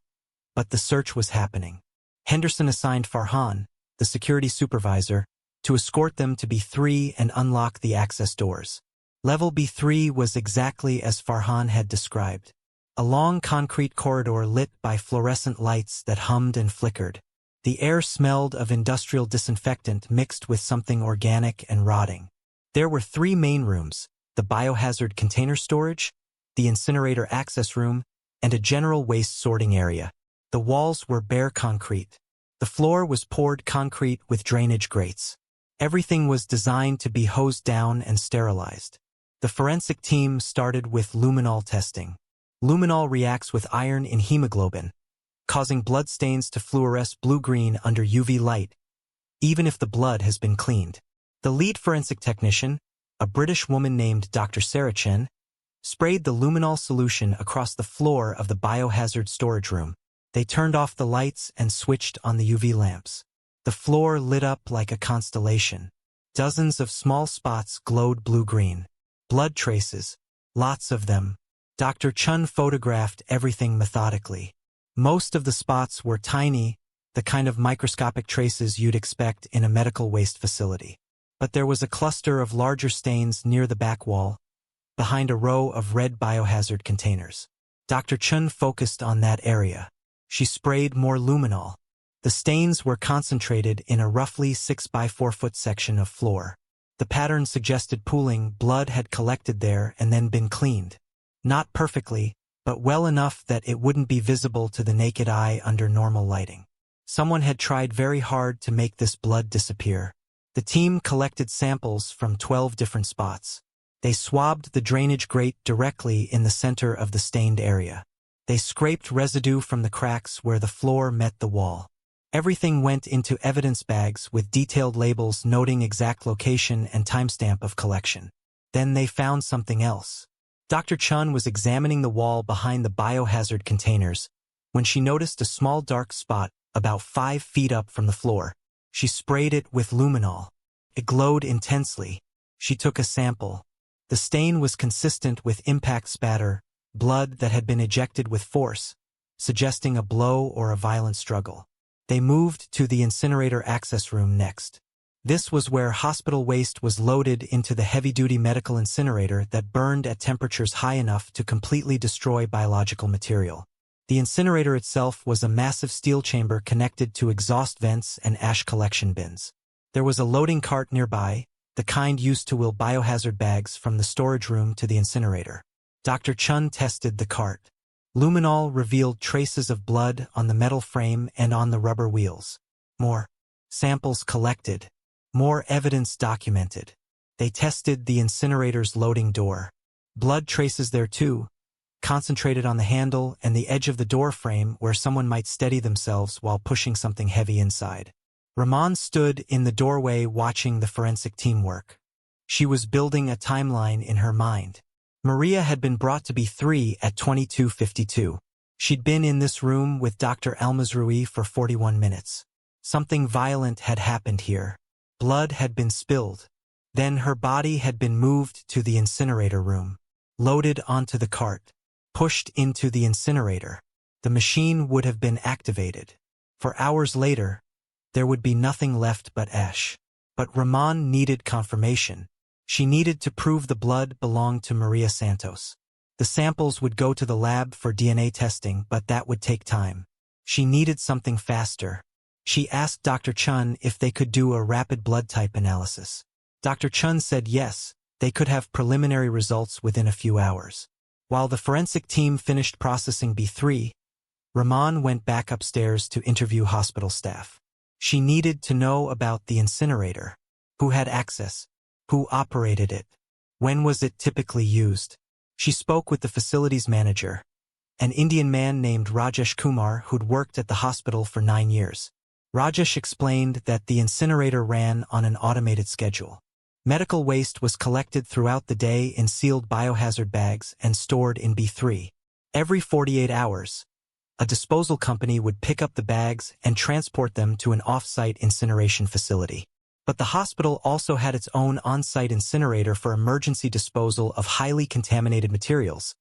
but the search was happening. Henderson assigned Farhan, the security supervisor, to escort them to B3 and unlock the access doors. Level B3 was exactly as Farhan had described. A long concrete corridor lit by fluorescent lights that hummed and flickered. The air smelled of industrial disinfectant mixed with something organic and rotting. There were 3 main rooms, the biohazard container storage, the incinerator access room, and a general waste sorting area. The walls were bare concrete. The floor was poured concrete with drainage grates. Everything was designed to be hosed down and sterilized. The forensic team started with luminol testing. Luminol reacts with iron in hemoglobin, causing blood stains to fluoresce blue-green under UV light, even if the blood has been cleaned. The lead forensic technician, a British woman named Dr. Sarah Chen, sprayed the luminol solution across the floor of the biohazard storage room. They turned off the lights and switched on the UV lamps. The floor lit up like a constellation. Dozens of small spots glowed blue-green. Blood traces. Lots of them. Dr. Chun photographed everything methodically. Most of the spots were tiny, the kind of microscopic traces you'd expect in a medical waste facility. But there was a cluster of larger stains near the back wall, behind a row of red biohazard containers. Dr. Chun focused on that area. She sprayed more luminol. The stains were concentrated in a roughly 6 by 4 foot section of floor. The pattern suggested pooling blood had collected there and then been cleaned. Not perfectly, but well enough that it wouldn't be visible to the naked eye under normal lighting. Someone had tried very hard to make this blood disappear. The team collected samples from 12 different spots. They swabbed the drainage grate directly in the center of the stained area. They scraped residue from the cracks where the floor met the wall. Everything went into evidence bags with detailed labels noting exact location and timestamp of collection. Then they found something else. Dr. Chun was examining the wall behind the biohazard containers when she noticed a small dark spot about 5 feet up from the floor. She sprayed it with luminol. It glowed intensely. She took a sample. The stain was consistent with impact spatter, blood that had been ejected with force, suggesting a blow or a violent struggle. They moved to the incinerator access room next. This was where hospital waste was loaded into the heavy-duty medical incinerator that burned at temperatures high enough to completely destroy biological material. The incinerator itself was a massive steel chamber connected to exhaust vents and ash collection bins. There was a loading cart nearby, the kind used to wheel biohazard bags from the storage room to the incinerator. Dr. Chun tested the cart. Luminol revealed traces of blood on the metal frame and on the rubber wheels. More samples collected. More evidence documented. They tested the incinerator's loading door. Blood traces there too, concentrated on the handle and the edge of the door frame where someone might steady themselves while pushing something heavy inside. Ramon stood in the doorway watching the forensic team work. She was building a timeline in her mind. Maria had been brought to B3 at 22:52. She'd been in this room with Dr. Almazrui for 41 minutes. Something violent had happened here. Blood had been spilled. Then her body had been moved to the incinerator room, loaded onto the cart, pushed into the incinerator. The machine would have been activated. For hours later, there would be nothing left but ash. But Ramon needed confirmation. She needed to prove the blood belonged to Maria Santos. The samples would go to the lab for DNA testing, but that would take time. She needed something faster. She asked Dr. Chun if they could do a rapid blood type analysis. Dr. Chun said yes, they could have preliminary results within a few hours. While the forensic team finished processing B3, Ramon went back upstairs to interview hospital staff. She needed to know about the incinerator. Who had access? Who operated it? When was it typically used? She spoke with the facilities manager, an Indian man named Rajesh Kumar who'd worked at the hospital for 9 years. Rajesh explained that the incinerator ran on an automated schedule. Medical waste was collected throughout the day in sealed biohazard bags and stored in B3. Every 48 hours, a disposal company would pick up the bags and transport them to an off-site incineration facility. But the hospital also had its own on-site incinerator for emergency disposal of highly contaminated materials.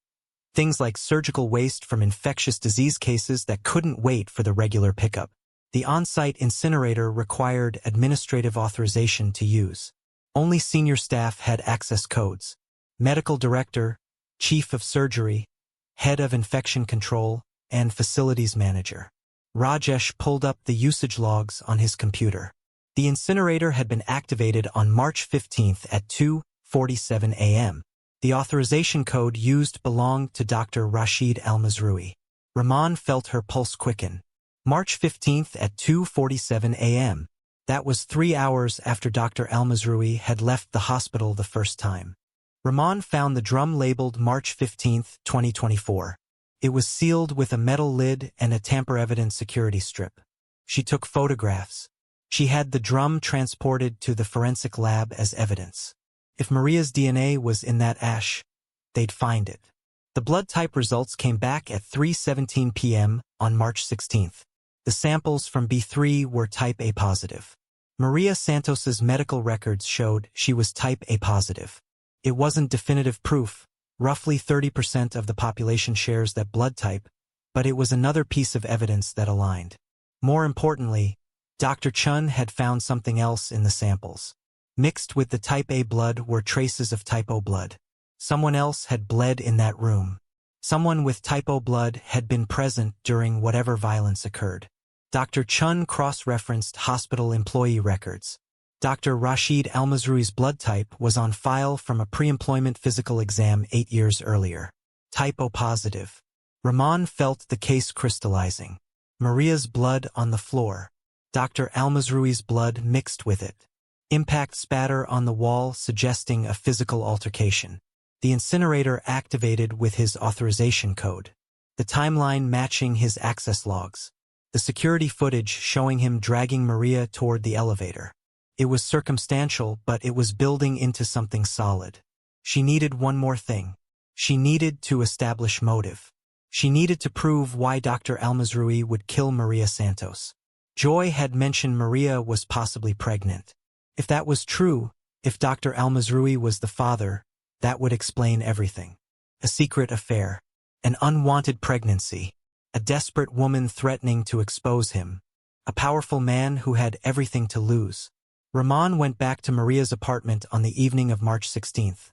Things like surgical waste from infectious disease cases that couldn't wait for the regular pickup. The on-site incinerator required administrative authorization to use. Only senior staff had access codes. Medical director, chief of surgery, head of infection control, and facilities manager. Rajesh pulled up the usage logs on his computer. The incinerator had been activated on March 15th at 2:47 a.m. The authorization code used belonged to Dr. Rashid Al-Mazrui. Rahman felt her pulse quicken. March 15th at 2:47 a.m. That was 3 hours after Dr. Al-Mazrui had left the hospital the first time. Rahman found the drum labeled March 15th, 2024. It was sealed with a metal lid and a tamper-evident security strip. She took photographs. She had the drum transported to the forensic lab as evidence. If Maria's DNA was in that ash, they'd find it. The blood type results came back at 3:17 p.m. on March 16th. The samples from B3 were type A positive. Maria Santos's medical records showed she was type A positive. It wasn't definitive proof, roughly 30% of the population shares that blood type, but it was another piece of evidence that aligned. More importantly, Dr. Chun had found something else in the samples. Mixed with the type A blood were traces of type O blood. Someone else had bled in that room. Someone with type O blood had been present during whatever violence occurred. Dr. Chun cross-referenced hospital employee records. Dr. Rashid Almazroui's blood type was on file from a pre-employment physical exam 8 years earlier. Type O positive. Rahman felt the case crystallizing. Maria's blood on the floor. Dr. Almazroui's blood mixed with it. Impact spatter on the wall suggesting a physical altercation. The incinerator activated with his authorization code. The timeline matching his access logs. The security footage showing him dragging Maria toward the elevator. It was circumstantial, but it was building into something solid. She needed one more thing. She needed to establish motive. She needed to prove why Dr. Almazroui would kill Maria Santos. Joy had mentioned Maria was possibly pregnant. If that was true, if Dr. Almazroui was the father, that would explain everything. A secret affair. An unwanted pregnancy. A desperate woman threatening to expose him. A powerful man who had everything to lose. Rahman went back to Maria's apartment on the evening of March 16th.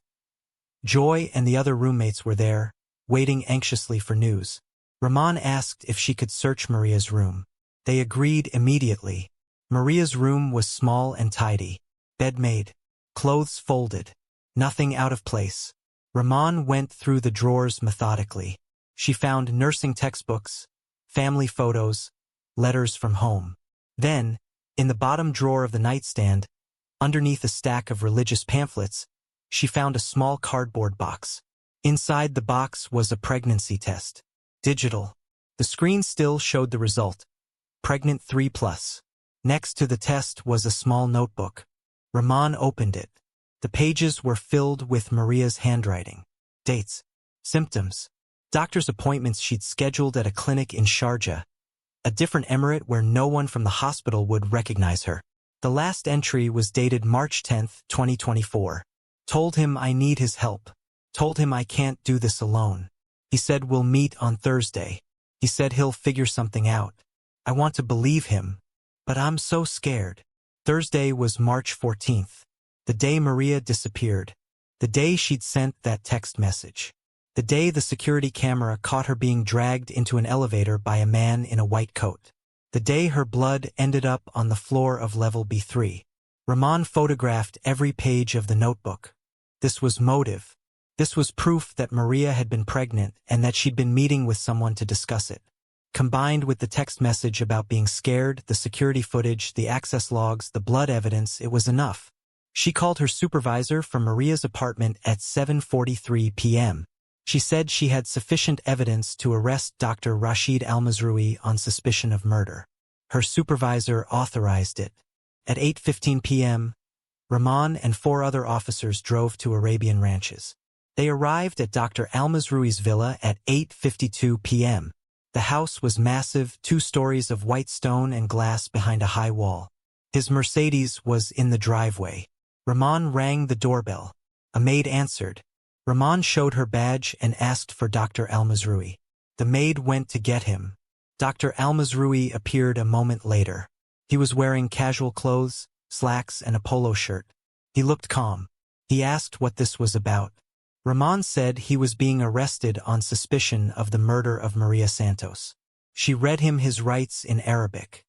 Joy and the other roommates were there, waiting anxiously for news. Rahman asked if she could search Maria's room. They agreed immediately. Maria's room was small and tidy. Bed made. Clothes folded. Nothing out of place. Rahman went through the drawers methodically. She found nursing textbooks, family photos, letters from home. Then, in the bottom drawer of the nightstand, underneath a stack of religious pamphlets, she found a small cardboard box. Inside the box was a pregnancy test. Digital. The screen still showed the result. Pregnant 3+. Next to the test was a small notebook. Rahman opened it. The pages were filled with Maria's handwriting. Dates. Symptoms. Doctor's appointments she'd scheduled at a clinic in Sharjah, a different emirate where no one from the hospital would recognize her. The last entry was dated March 10, 2024. Told him I need his help. Told him I can't do this alone. He said we'll meet on Thursday. He said he'll figure something out. I want to believe him, but I'm so scared. Thursday was March 14th. The day Maria disappeared. The day she'd sent that text message. The day the security camera caught her being dragged into an elevator by a man in a white coat. The day her blood ended up on the floor of level B3. Rahman photographed every page of the notebook. This was motive. This was proof that Maria had been pregnant and that she'd been meeting with someone to discuss it. Combined with the text message about being scared, the security footage, the access logs, the blood evidence, it was enough. She called her supervisor from Maria's apartment at 7:43 p.m. She said she had sufficient evidence to arrest Dr. Rashid Almazroui on suspicion of murder. Her supervisor authorized it. At 8:15 p.m., Rahman and 4 other officers drove to Arabian Ranches. They arrived at Dr. Almazroui's villa at 8:52 p.m. The house was massive, 2 stories of white stone and glass behind a high wall. His Mercedes was in the driveway. Rahman rang the doorbell. A maid answered. Rahman showed her badge and asked for Dr. Almazroui. The maid went to get him. Dr. Almazroui appeared a moment later. He was wearing casual clothes, slacks, and a polo shirt. He looked calm. He asked what this was about. Rahman said he was being arrested on suspicion of the murder of Maria Santos. She read him his rights in Arabic.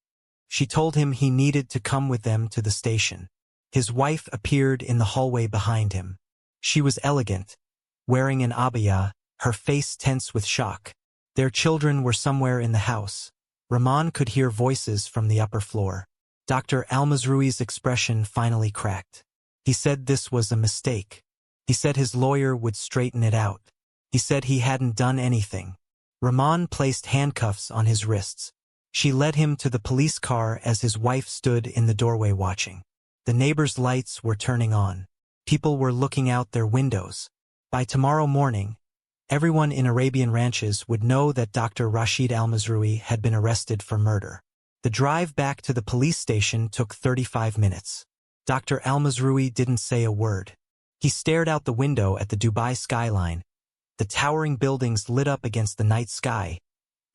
She told him he needed to come with them to the station. His wife appeared in the hallway behind him. She was elegant, wearing an abaya, her face tense with shock. Their children were somewhere in the house. Rahman could hear voices from the upper floor. Dr. Almazroui's expression finally cracked. He said this was a mistake. He said his lawyer would straighten it out. He said he hadn't done anything. Rahman placed handcuffs on his wrists. She led him to the police car as his wife stood in the doorway watching. The neighbors' lights were turning on. People were looking out their windows. By tomorrow morning, everyone in Arabian Ranches would know that Dr. Rashid Al-Mazrui had been arrested for murder. The drive back to the police station took 35 minutes. Dr. Al-Mazrui didn't say a word. He stared out the window at the Dubai skyline, the towering buildings lit up against the night sky,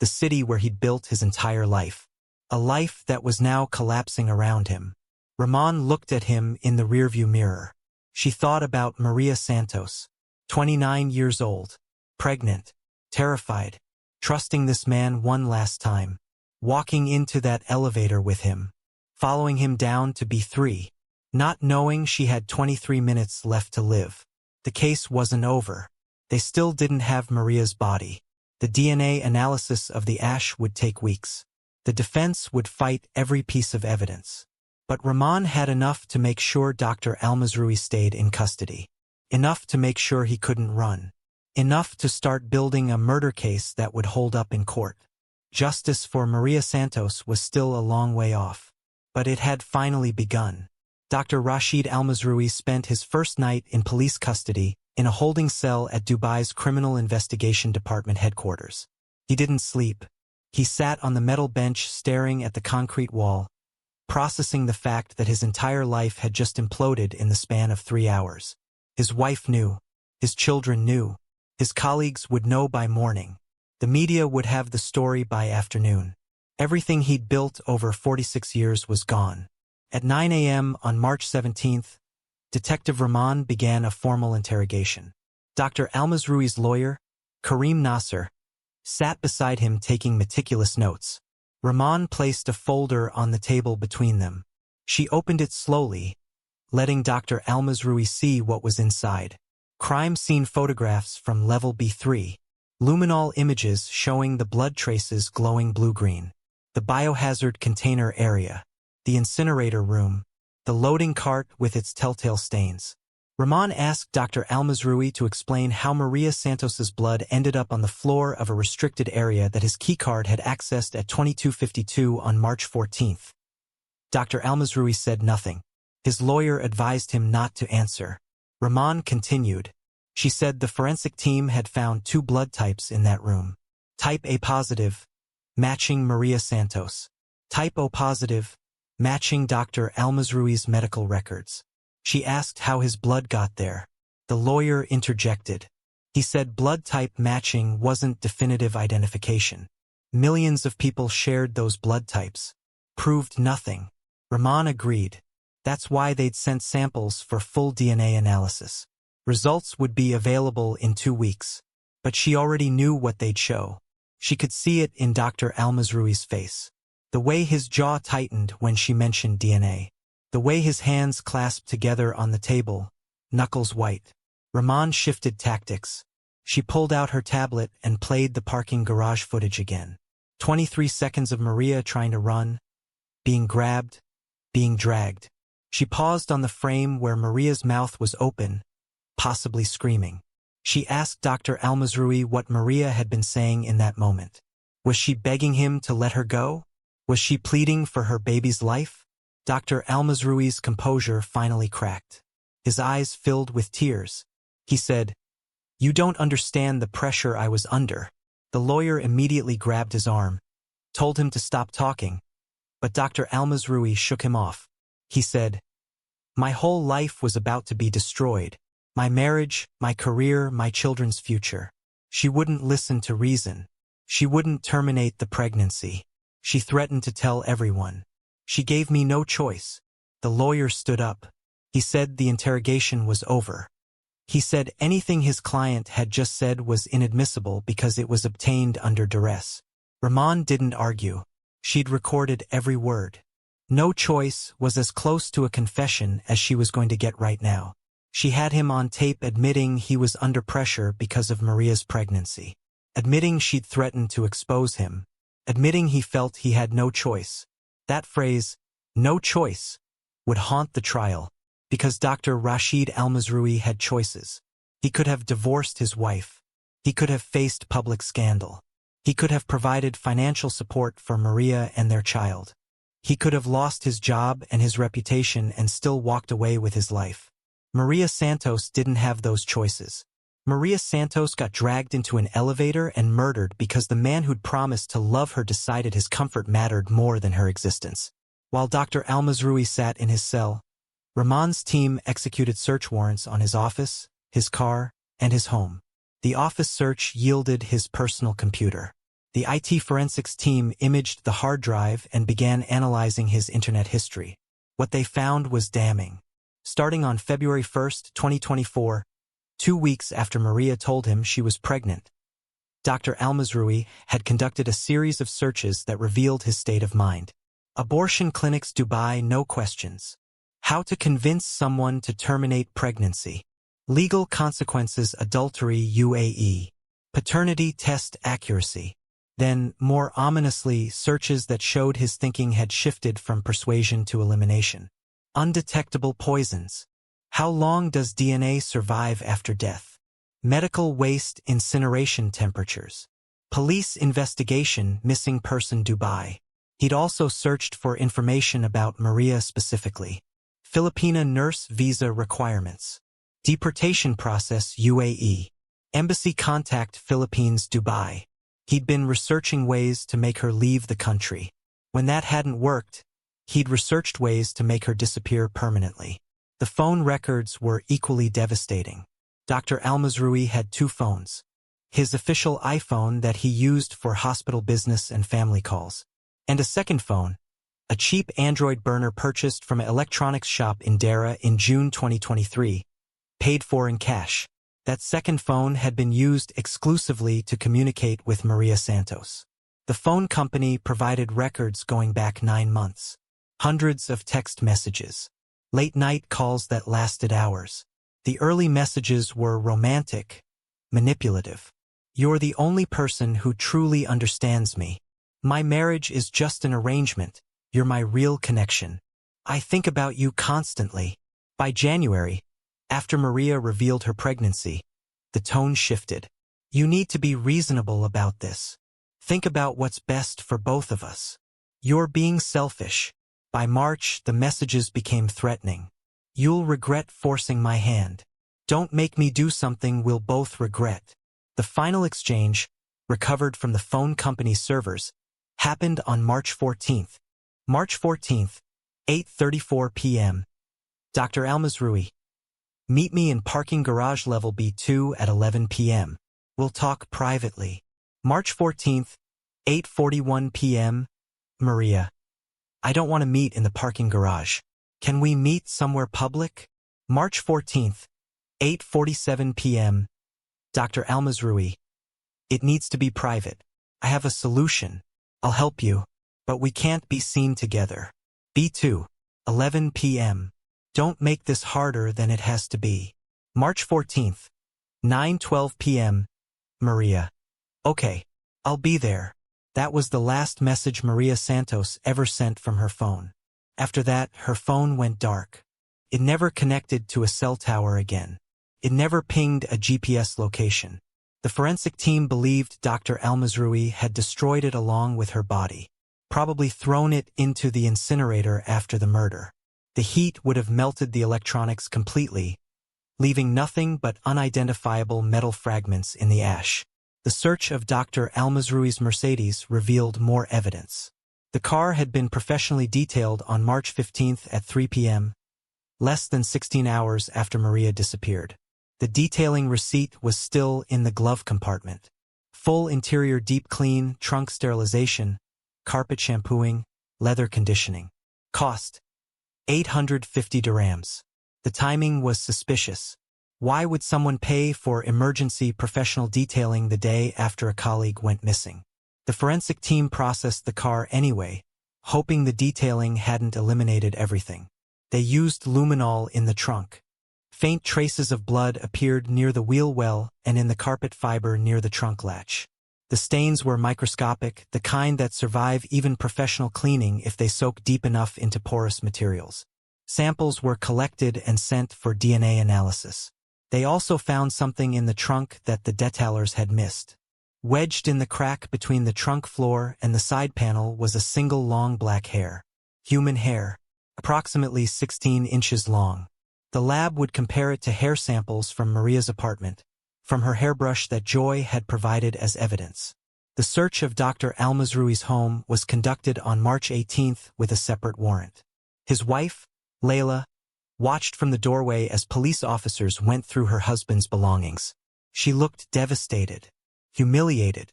the city where he'd built his entire life. A life that was now collapsing around him. Ramon looked at him in the rearview mirror. She thought about Maria Santos, 29 years old, pregnant, terrified, trusting this man one last time, walking into that elevator with him, following him down to B3, not knowing she had 23 minutes left to live. The case wasn't over. They still didn't have Maria's body. The DNA analysis of the ash would take weeks. The defense would fight every piece of evidence. But Ramon had enough to make sure Dr. Al-Mazrui stayed in custody. Enough to make sure he couldn't run. Enough to start building a murder case that would hold up in court. Justice for Maria Santos was still a long way off. But it had finally begun. Dr. Rashid Al-Mazrui spent his first night in police custody in a holding cell at Dubai's Criminal Investigation Department headquarters. He didn't sleep. He sat on the metal bench staring at the concrete wall, processing the fact that his entire life had just imploded in the span of 3 hours. His wife knew. His children knew. His colleagues would know by morning. The media would have the story by afternoon. Everything he'd built over 46 years was gone. At 9 a.m. on March 17th, Detective Rahman began a formal interrogation. Dr. Al-Mazrui's lawyer, Karim Nasser, sat beside him taking meticulous notes. Rahman placed a folder on the table between them. She opened it slowly, letting Dr. Al-Mazrui see what was inside. Crime scene photographs from level B3, luminol images showing the blood traces glowing blue-green, the biohazard container area, the incinerator room, the loading cart with its telltale stains. Rahman asked Dr. Al-Mazrui to explain how Maria Santos's blood ended up on the floor of a restricted area that his keycard had accessed at 22:52 on March 14th. Dr. Al-Mazrui said nothing. His lawyer advised him not to answer. Rahman continued. She said the forensic team had found 2 blood types in that room. Type A positive, matching Maria Santos. Type O positive, matching Dr. Al-Mazrui's medical records. She asked how his blood got there. The lawyer interjected. He said blood type matching wasn't definitive identification. Millions of people shared those blood types. Proved nothing. Rahman agreed. That's why they'd sent samples for full DNA analysis. Results would be available in 2 weeks. But she already knew what they'd show. She could see it in Dr. Al-Mazrui's face. The way his jaw tightened when she mentioned DNA. The way his hands clasped together on the table, knuckles white. Rahman shifted tactics. She pulled out her tablet and played the parking garage footage again. 23 seconds of Maria trying to run, being grabbed, being dragged. She paused on the frame where Maria's mouth was open, possibly screaming. She asked Dr. Al-Mazrui what Maria had been saying in that moment. Was she begging him to let her go? Was she pleading for her baby's life? Dr. Al-Mazrui's composure finally cracked. His eyes filled with tears. He said, "You don't understand the pressure I was under." The lawyer immediately grabbed his arm, told him to stop talking. But Dr. Al-Mazrui shook him off. He said, "My whole life was about to be destroyed. My marriage, my career, my children's future." She wouldn't listen to reason. She wouldn't terminate the pregnancy. She threatened to tell everyone. She gave me no choice. The lawyer stood up. He said the interrogation was over. He said anything his client had just said was inadmissible because it was obtained under duress. Rahman didn't argue. She'd recorded every word. No choice was as close to a confession as she was going to get right now. She had him on tape admitting he was under pressure because of Maria's pregnancy. Admitting she'd threatened to expose him. Admitting he felt he had no choice. That phrase, no choice, would haunt the trial, because Dr. Rashid Al-Mazrui had choices. He could have divorced his wife. He could have faced public scandal. He could have provided financial support for Maria and their child. He could have lost his job and his reputation and still walked away with his life. Maria Santos didn't have those choices. Maria Santos got dragged into an elevator and murdered because the man who'd promised to love her decided his comfort mattered more than her existence. While Dr. Almazrui sat in his cell, Rahman's team executed search warrants on his office, his car, and his home. The office search yielded his personal computer. The IT forensics team imaged the hard drive and began analyzing his internet history. What they found was damning. Starting on February 1, 2024, 2 weeks after Maria told him she was pregnant, Dr. Almazrui had conducted a series of searches that revealed his state of mind. Abortion clinics Dubai, no questions. How to convince someone to terminate pregnancy. Legal consequences adultery UAE. Paternity test accuracy. Then, more ominously, searches that showed his thinking had shifted from persuasion to elimination. Undetectable poisons. How long does DNA survive after death? Medical waste incineration temperatures. Police investigation missing person Dubai. He'd also searched for information about Maria specifically. Filipina nurse visa requirements. Deportation process UAE. Embassy contact Philippines Dubai. He'd been researching ways to make her leave the country. When that hadn't worked, he'd researched ways to make her disappear permanently. The phone records were equally devastating. Dr. Almazrui had 2 phones. His official iPhone that he used for hospital business and family calls. And a second phone, a cheap Android burner purchased from an electronics shop in Dara in June 2023, paid for in cash. That second phone had been used exclusively to communicate with Maria Santos. The phone company provided records going back 9 months. Hundreds of text messages. Late-night calls that lasted hours. The early messages were romantic, manipulative. You're the only person who truly understands me. My marriage is just an arrangement. You're my real connection. I think about you constantly. By January, after Maria revealed her pregnancy, the tone shifted. You need to be reasonable about this. Think about what's best for both of us. You're being selfish. By March, the messages became threatening. You'll regret forcing my hand. Don't make me do something we'll both regret. The final exchange, recovered from the phone company's servers, happened on March 14th. March 14th, 8:34 p.m. Dr. Almazrui. Meet me in parking garage level B2 at 11 p.m. We'll talk privately. March 14th, 8:41 p.m. Maria. I don't want to meet in the parking garage. Can we meet somewhere public? March 14th, 8:47 p.m. Dr. Almazrui. It needs to be private. I have a solution. I'll help you, but we can't be seen together. B2, 11 p.m. Don't make this harder than it has to be. March 14th, 9:12 p.m. Maria. Okay, I'll be there. That was the last message Maria Santos ever sent from her phone. After that, her phone went dark. It never connected to a cell tower again. It never pinged a GPS location. The forensic team believed Dr. Almazrui had destroyed it along with her body, probably thrown it into the incinerator after the murder. The heat would have melted the electronics completely, leaving nothing but unidentifiable metal fragments in the ash. The search of Dr. Almazrui's Mercedes revealed more evidence. The car had been professionally detailed on March 15th at 3 p.m., less than 16 hours after Maria disappeared. The detailing receipt was still in the glove compartment. Full interior deep clean, trunk sterilization, carpet shampooing, leather conditioning. Cost: 850 dirhams. The timing was suspicious. Why would someone pay for emergency professional detailing the day after a colleague went missing? The forensic team processed the car anyway, hoping the detailing hadn't eliminated everything. They used luminol in the trunk. Faint traces of blood appeared near the wheel well and in the carpet fiber near the trunk latch. The stains were microscopic, the kind that survive even professional cleaning if they soak deep enough into porous materials. Samples were collected and sent for DNA analysis. They also found something in the trunk that the detailers had missed. Wedged in the crack between the trunk floor and the side panel was a single long black hair. Human hair, approximately 16 inches long. The lab would compare it to hair samples from Maria's apartment, from her hairbrush that Joy had provided as evidence. The search of Dr. Almazroui's home was conducted on March 18 with a separate warrant. His wife, Layla, watched from the doorway as police officers went through her husband's belongings. She looked devastated, humiliated.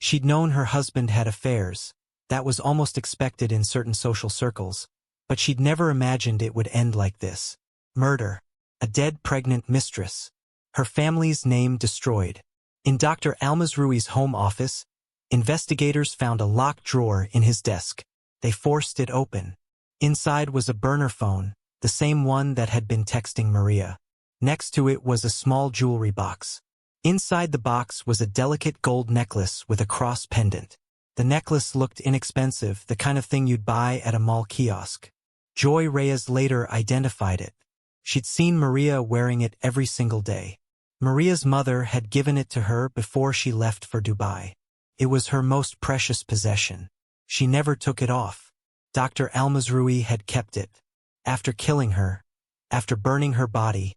She'd known her husband had affairs. That was almost expected in certain social circles, but she'd never imagined it would end like this. Murder. A dead pregnant mistress. Her family's name destroyed. In Dr. Almazroui's home office, investigators found a locked drawer in his desk. They forced it open. Inside was a burner phone, the same one that had been texting Maria. Next to it was a small jewelry box. Inside the box was a delicate gold necklace with a cross pendant. The necklace looked inexpensive, the kind of thing you'd buy at a mall kiosk. Joy Reyes later identified it. She'd seen Maria wearing it every single day. Maria's mother had given it to her before she left for Dubai. It was her most precious possession. She never took it off. Dr. Almazroui had kept it. After killing her, after burning her body,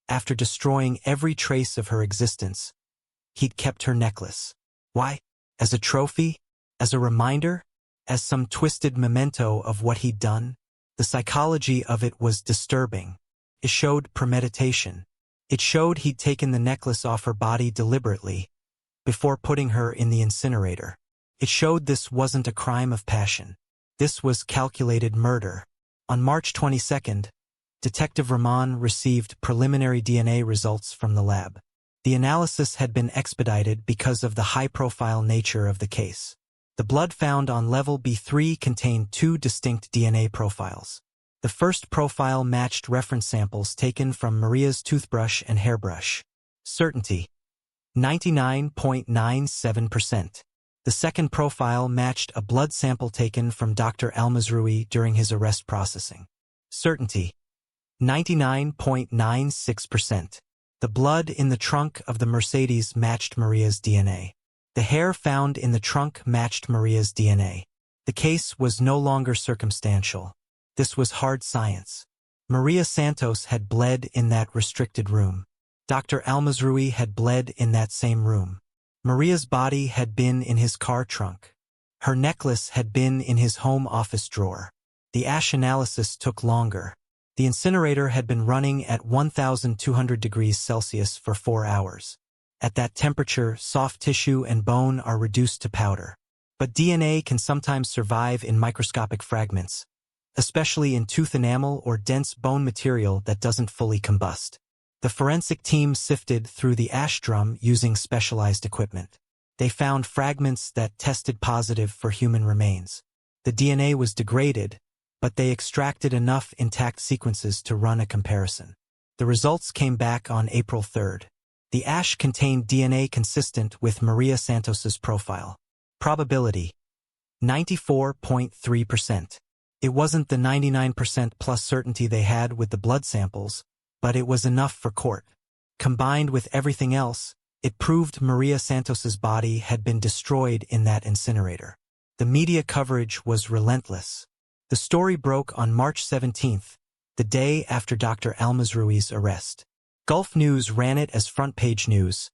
after destroying every trace of her existence, he'd kept her necklace. Why? As a trophy? As a reminder? As some twisted memento of what he'd done? The psychology of it was disturbing. It showed premeditation. It showed he'd taken the necklace off her body deliberately, before putting her in the incinerator. It showed this wasn't a crime of passion. This was calculated murder. On March 22, Detective Rahman received preliminary DNA results from the lab. The analysis had been expedited because of the high-profile nature of the case. The blood found on level B3 contained two distinct DNA profiles. The first profile matched reference samples taken from Maria's toothbrush and hairbrush. Certainty: 99.97%. The second profile matched a blood sample taken from Dr. Almazroui during his arrest processing. Certainty: 99.96%. The blood in the trunk of the Mercedes matched Maria's DNA. The hair found in the trunk matched Maria's DNA. The case was no longer circumstantial. This was hard science. Maria Santos had bled in that restricted room. Dr. Almazroui had bled in that same room. Maria's body had been in his car trunk. Her necklace had been in his home office drawer. The ash analysis took longer. The incinerator had been running at 1,200 degrees Celsius for 4 hours. At that temperature, soft tissue and bone are reduced to powder. But DNA can sometimes survive in microscopic fragments, especially in tooth enamel or dense bone material that doesn't fully combust. The forensic team sifted through the ash drum using specialized equipment. They found fragments that tested positive for human remains. The DNA was degraded, but they extracted enough intact sequences to run a comparison. The results came back on April 3rd. The ash contained DNA consistent with Maria Santos's profile. Probability: 94.3%. It wasn't the 99% plus certainty they had with the blood samples, but it was enough for court. Combined with everything else, it proved Maria Santos's body had been destroyed in that incinerator. The media coverage was relentless. The story broke on March 17th, the day after Dr. Almazroui's arrest. Gulf News ran it as front-page news.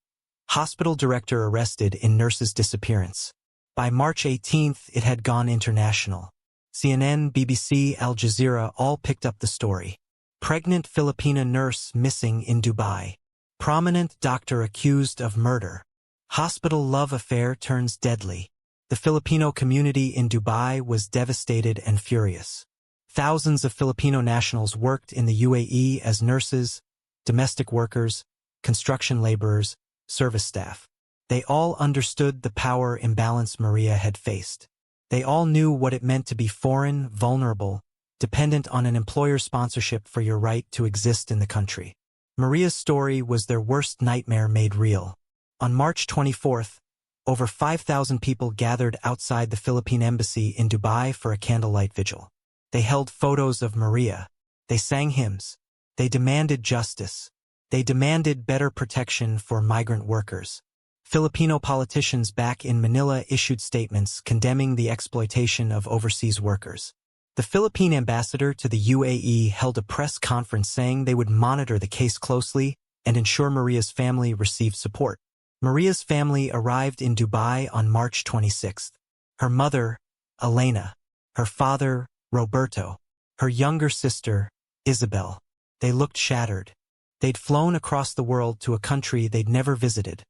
Hospital director arrested in nurse's disappearance. By March 18th, it had gone international. CNN, BBC, Al Jazeera all picked up the story. Pregnant Filipina nurse missing in Dubai. Prominent doctor accused of murder. Hospital love affair turns deadly. The Filipino community in Dubai was devastated and furious. Thousands of Filipino nationals worked in the UAE as nurses, domestic workers, construction laborers, service staff. They all understood the power imbalance Maria had faced. They all knew what it meant to be foreign, vulnerable, dependent on an employer's sponsorship for your right to exist in the country. Maria's story was their worst nightmare made real. On March 24th, over 5,000 people gathered outside the Philippine embassy in Dubai for a candlelight vigil. They held photos of Maria. They sang hymns. They demanded justice. They demanded better protection for migrant workers. Filipino politicians back in Manila issued statements condemning the exploitation of overseas workers. The Philippine ambassador to the UAE held a press conference saying they would monitor the case closely, and ensure Maria's family received support. Maria's family arrived in Dubai on March 26. Her mother, Elena, her father, Roberto, her younger sister, Isabel. They looked shattered. They'd flown across the world to a country they'd never visited,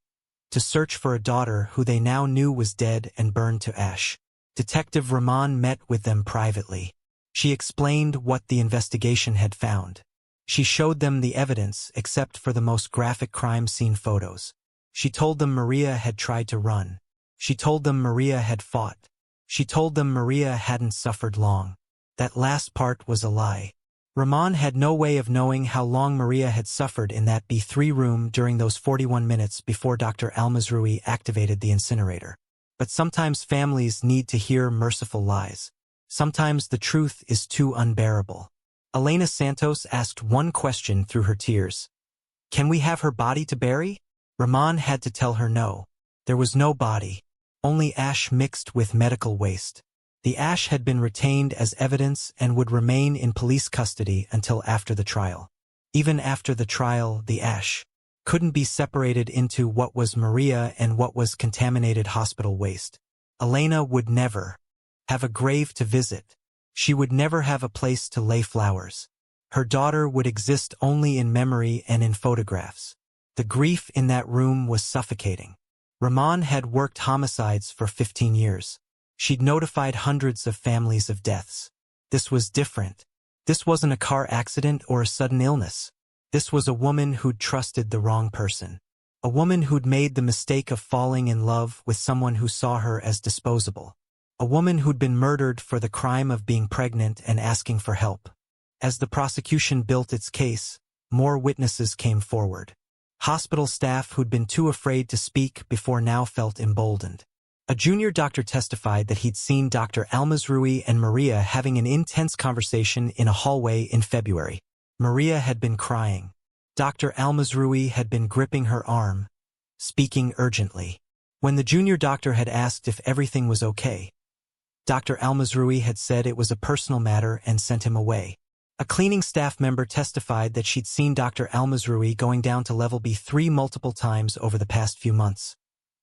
to search for a daughter who they now knew was dead and burned to ash. Detective Rahman met with them privately. She explained what the investigation had found. She showed them the evidence except for the most graphic crime scene photos. She told them Maria had tried to run. She told them Maria had fought. She told them Maria hadn't suffered long. That last part was a lie. Rahman had no way of knowing how long Maria had suffered in that B3 room during those 41 minutes before Dr. Al-Mazrui activated the incinerator. But sometimes families need to hear merciful lies. Sometimes the truth is too unbearable. Maria Santos asked one question through her tears. Can we have her body to bury? Rahman had to tell her no. There was no body, only ash mixed with medical waste. The ash had been retained as evidence and would remain in police custody until after the trial. Even after the trial, the ash couldn't be separated into what was Maria and what was contaminated hospital waste. Elena would never have a grave to visit. She would never have a place to lay flowers. Her daughter would exist only in memory and in photographs. The grief in that room was suffocating. Rahman had worked homicides for 15 years. She'd notified hundreds of families of deaths. This was different. This wasn't a car accident or a sudden illness. This was a woman who'd trusted the wrong person. A woman who'd made the mistake of falling in love with someone who saw her as disposable. A woman who'd been murdered for the crime of being pregnant and asking for help. As the prosecution built its case, more witnesses came forward. Hospital staff who'd been too afraid to speak before now felt emboldened. A junior doctor testified that he'd seen Dr. Al-Mazrui and Maria having an intense conversation in a hallway in February. Maria had been crying. Dr. Al-Mazrui had been gripping her arm, speaking urgently. When the junior doctor had asked if everything was okay, Dr. Al-Mazrui had said it was a personal matter and sent him away. A cleaning staff member testified that she'd seen Dr. Al-Mazrui going down to level B3 multiple times over the past few months.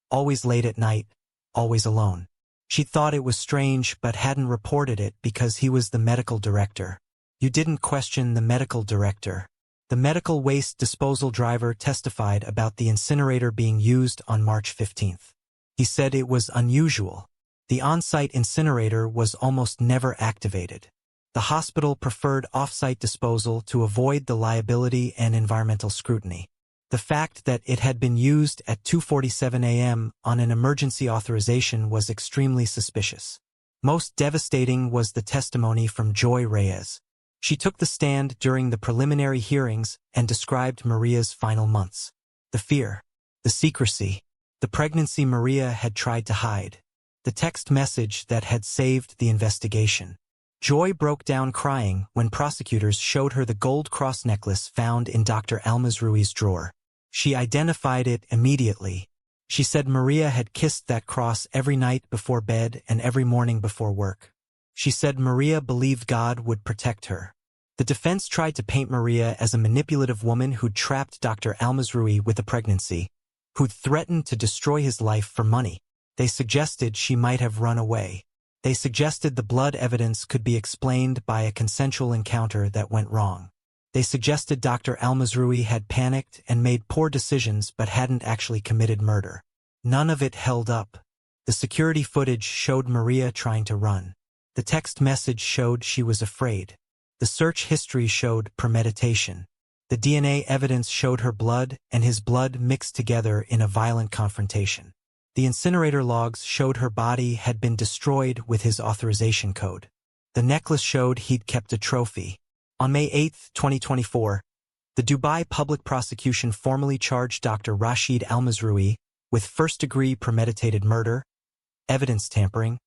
Always late at night, always alone. She thought it was strange but hadn't reported it because he was the medical director. You didn't question the medical director. The medical waste disposal driver testified about the incinerator being used on March 15th. He said it was unusual. The on-site incinerator was almost never activated. The hospital preferred off-site disposal to avoid the liability and environmental scrutiny. The fact that it had been used at 2:47 a.m. on an emergency authorization was extremely suspicious. Most devastating was the testimony from Joy Reyes. She took the stand during the preliminary hearings and described Maria's final months. The fear, the secrecy, the pregnancy Maria had tried to hide, the text message that had saved the investigation. Joy broke down crying when prosecutors showed her the gold cross necklace found in Dr. Al-Mazrui's drawer. She identified it immediately. She said Maria had kissed that cross every night before bed and every morning before work. She said Maria believed God would protect her. The defense tried to paint Maria as a manipulative woman who'd trapped Dr. Al-Mazrui with a pregnancy, who'd threatened to destroy his life for money. They suggested she might have run away. They suggested the blood evidence could be explained by a consensual encounter that went wrong. They suggested Dr. Al-Mazrui had panicked and made poor decisions but hadn't actually committed murder. None of it held up. The security footage showed Maria trying to run. The text message showed she was afraid. The search history showed premeditation. The DNA evidence showed her blood and his blood mixed together in a violent confrontation. The incinerator logs showed her body had been destroyed with his authorization code. The necklace showed he'd kept a trophy. On May 8, 2024, the Dubai public prosecution formally charged Dr. Rashid Al-Mazrui with first-degree premeditated murder, evidence tampering,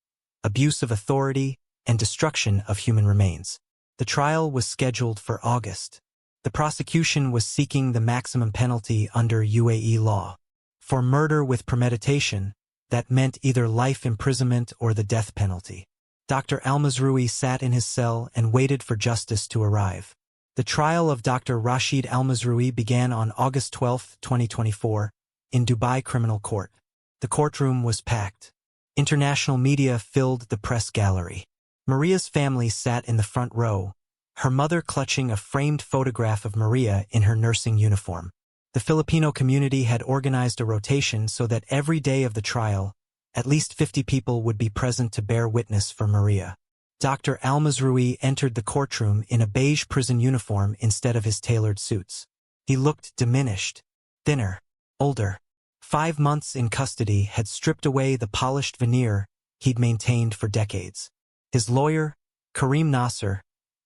abuse of authority, and destruction of human remains. The trial was scheduled for August. The prosecution was seeking the maximum penalty under UAE law. For murder with premeditation, that meant either life imprisonment or the death penalty. Dr. Al-Mazrui sat in his cell and waited for justice to arrive. The trial of Dr. Rashid Al-Mazrui began on August 12, 2024, in Dubai Criminal Court. The courtroom was packed. International media filled the press gallery. Maria's family sat in the front row, her mother clutching a framed photograph of Maria in her nursing uniform. The Filipino community had organized a rotation so that every day of the trial, at least 50 people would be present to bear witness for Maria. Dr. Al-Mazrui entered the courtroom in a beige prison uniform instead of his tailored suits. He looked diminished, thinner, older. 5 months in custody had stripped away the polished veneer he'd maintained for decades. His lawyer, Karim Nasser,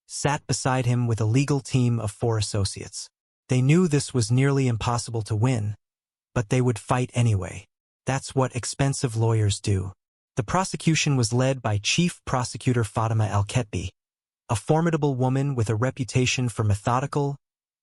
sat beside him with a legal team of 4 associates. They knew this was nearly impossible to win, but they would fight anyway. That's what expensive lawyers do. The prosecution was led by Chief Prosecutor Fatima Al-Ketbi, a formidable woman with a reputation for methodical,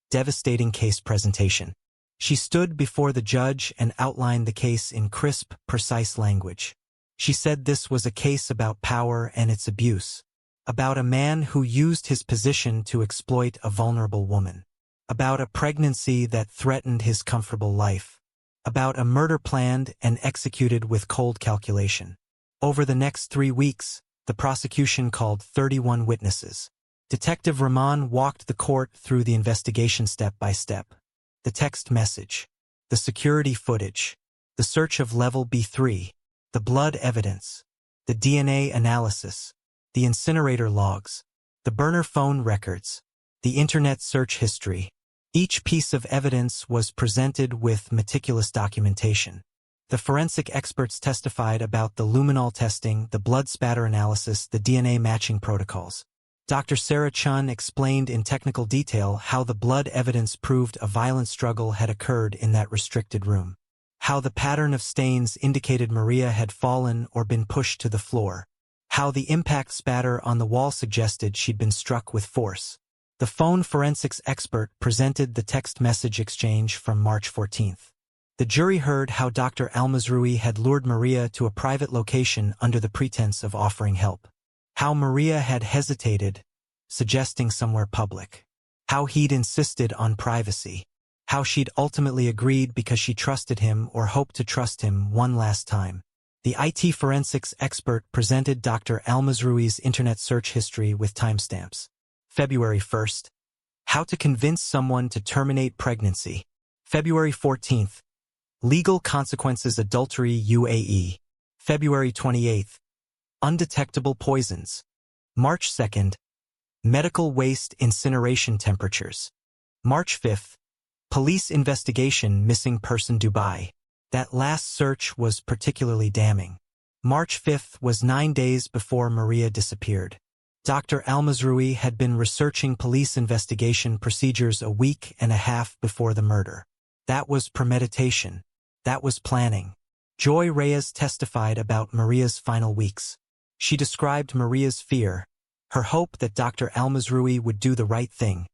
devastating case presentation. She stood before the judge and outlined the case in crisp, precise language. She said this was a case about power and its abuse, about a man who used his position to exploit a vulnerable woman, about a pregnancy that threatened his comfortable life, about a murder planned and executed with cold calculation. Over the next 3 weeks, the prosecution called 31 witnesses. Detective Rahman walked the court through the investigation step by step. The text message, the security footage, the search of level B3, the blood evidence, the DNA analysis, the incinerator logs, the burner phone records, the internet search history. Each piece of evidence was presented with meticulous documentation. The forensic experts testified about the luminol testing, the blood spatter analysis, the DNA matching protocols. Dr. Sarah Chun explained in technical detail how the blood evidence proved a violent struggle had occurred in that restricted room, how the pattern of stains indicated Maria had fallen or been pushed to the floor, how the impact spatter on the wall suggested she'd been struck with force. The phone forensics expert presented the text message exchange from March 14th. The jury heard how Dr. Al-Mazrui had lured Maria to a private location under the pretense of offering help. How Maria had hesitated, suggesting somewhere public. How he'd insisted on privacy. How she'd ultimately agreed because she trusted him or hoped to trust him one last time. The IT forensics expert presented Dr. Al-Mazrui's internet search history with timestamps. February 1st. How to convince someone to terminate pregnancy. February 14th. Legal consequences adultery UAE. February 28th. Undetectable poisons. March 2nd. Medical waste incineration temperatures. March 5th. Police investigation missing person Dubai. That last search was particularly damning. March 5th was 9 days before Maria disappeared. Dr. Al-Mazrui had been researching police investigation procedures a week and a half before the murder. That was premeditation. That was planning. Joy Reyes testified about Maria's final weeks. She described Maria's fear, her hope that Dr. Al-Mazrui would do the right thing,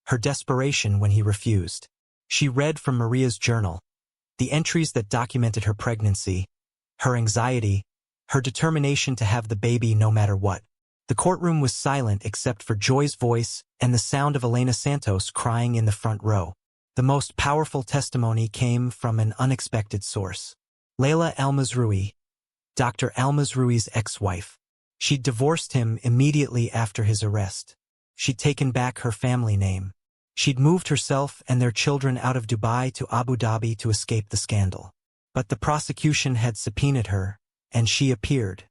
her desperation when he refused. She read from Maria's journal, the entries that documented her pregnancy, her anxiety, her determination to have the baby no matter what. The courtroom was silent except for Joy's voice and the sound of Maria Santos crying in the front row. The most powerful testimony came from an unexpected source. Layla Al-Mazrui, Dr. Al-Mazrui's ex-wife. She'd divorced him immediately after his arrest. She'd taken back her family name. She'd moved herself and their children out of Dubai to Abu Dhabi to escape the scandal. But the prosecution had subpoenaed her, and she appeared.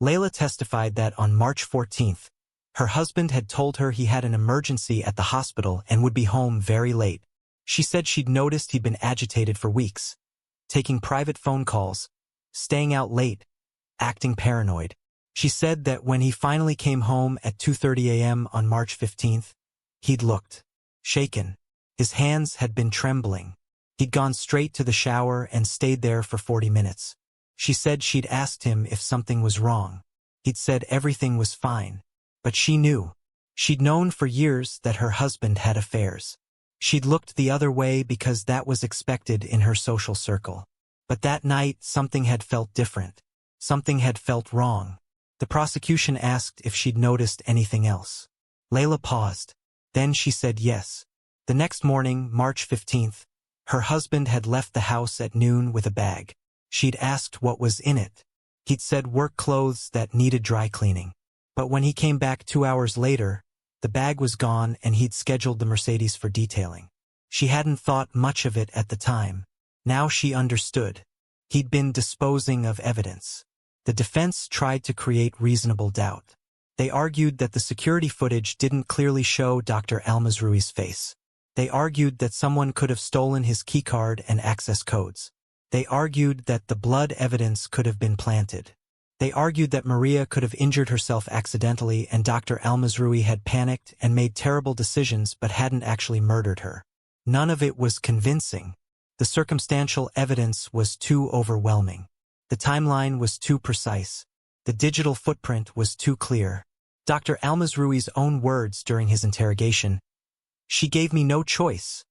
Layla testified that on March 14th, her husband had told her he had an emergency at the hospital and would be home very late. She said she'd noticed he'd been agitated for weeks, taking private phone calls, staying out late, acting paranoid. She said that when he finally came home at 2:30 a.m. on March 15th, he'd looked shaken. His hands had been trembling. He'd gone straight to the shower and stayed there for 40 minutes. She said she'd asked him if something was wrong. He'd said everything was fine. But she knew. She'd known for years that her husband had affairs. She'd looked the other way because that was expected in her social circle. But that night, something had felt different. Something had felt wrong. The prosecution asked if she'd noticed anything else. Layla paused. Then she said yes. The next morning, March 15th, her husband had left the house at noon with a bag. She'd asked what was in it. He'd said work clothes that needed dry cleaning. But when he came back 2 hours later, the bag was gone and he'd scheduled the Mercedes for detailing. She hadn't thought much of it at the time. Now she understood. He'd been disposing of evidence. The defense tried to create reasonable doubt. They argued that the security footage didn't clearly show Dr. Almazroui's face. They argued that someone could have stolen his keycard and access codes. They argued that the blood evidence could have been planted. They argued that Maria could have injured herself accidentally and Dr. Almazroui had panicked and made terrible decisions but hadn't actually murdered her. None of it was convincing. The circumstantial evidence was too overwhelming. The timeline was too precise. The digital footprint was too clear. Dr. Almazroui's own words during his interrogation, "She gave me no choice,"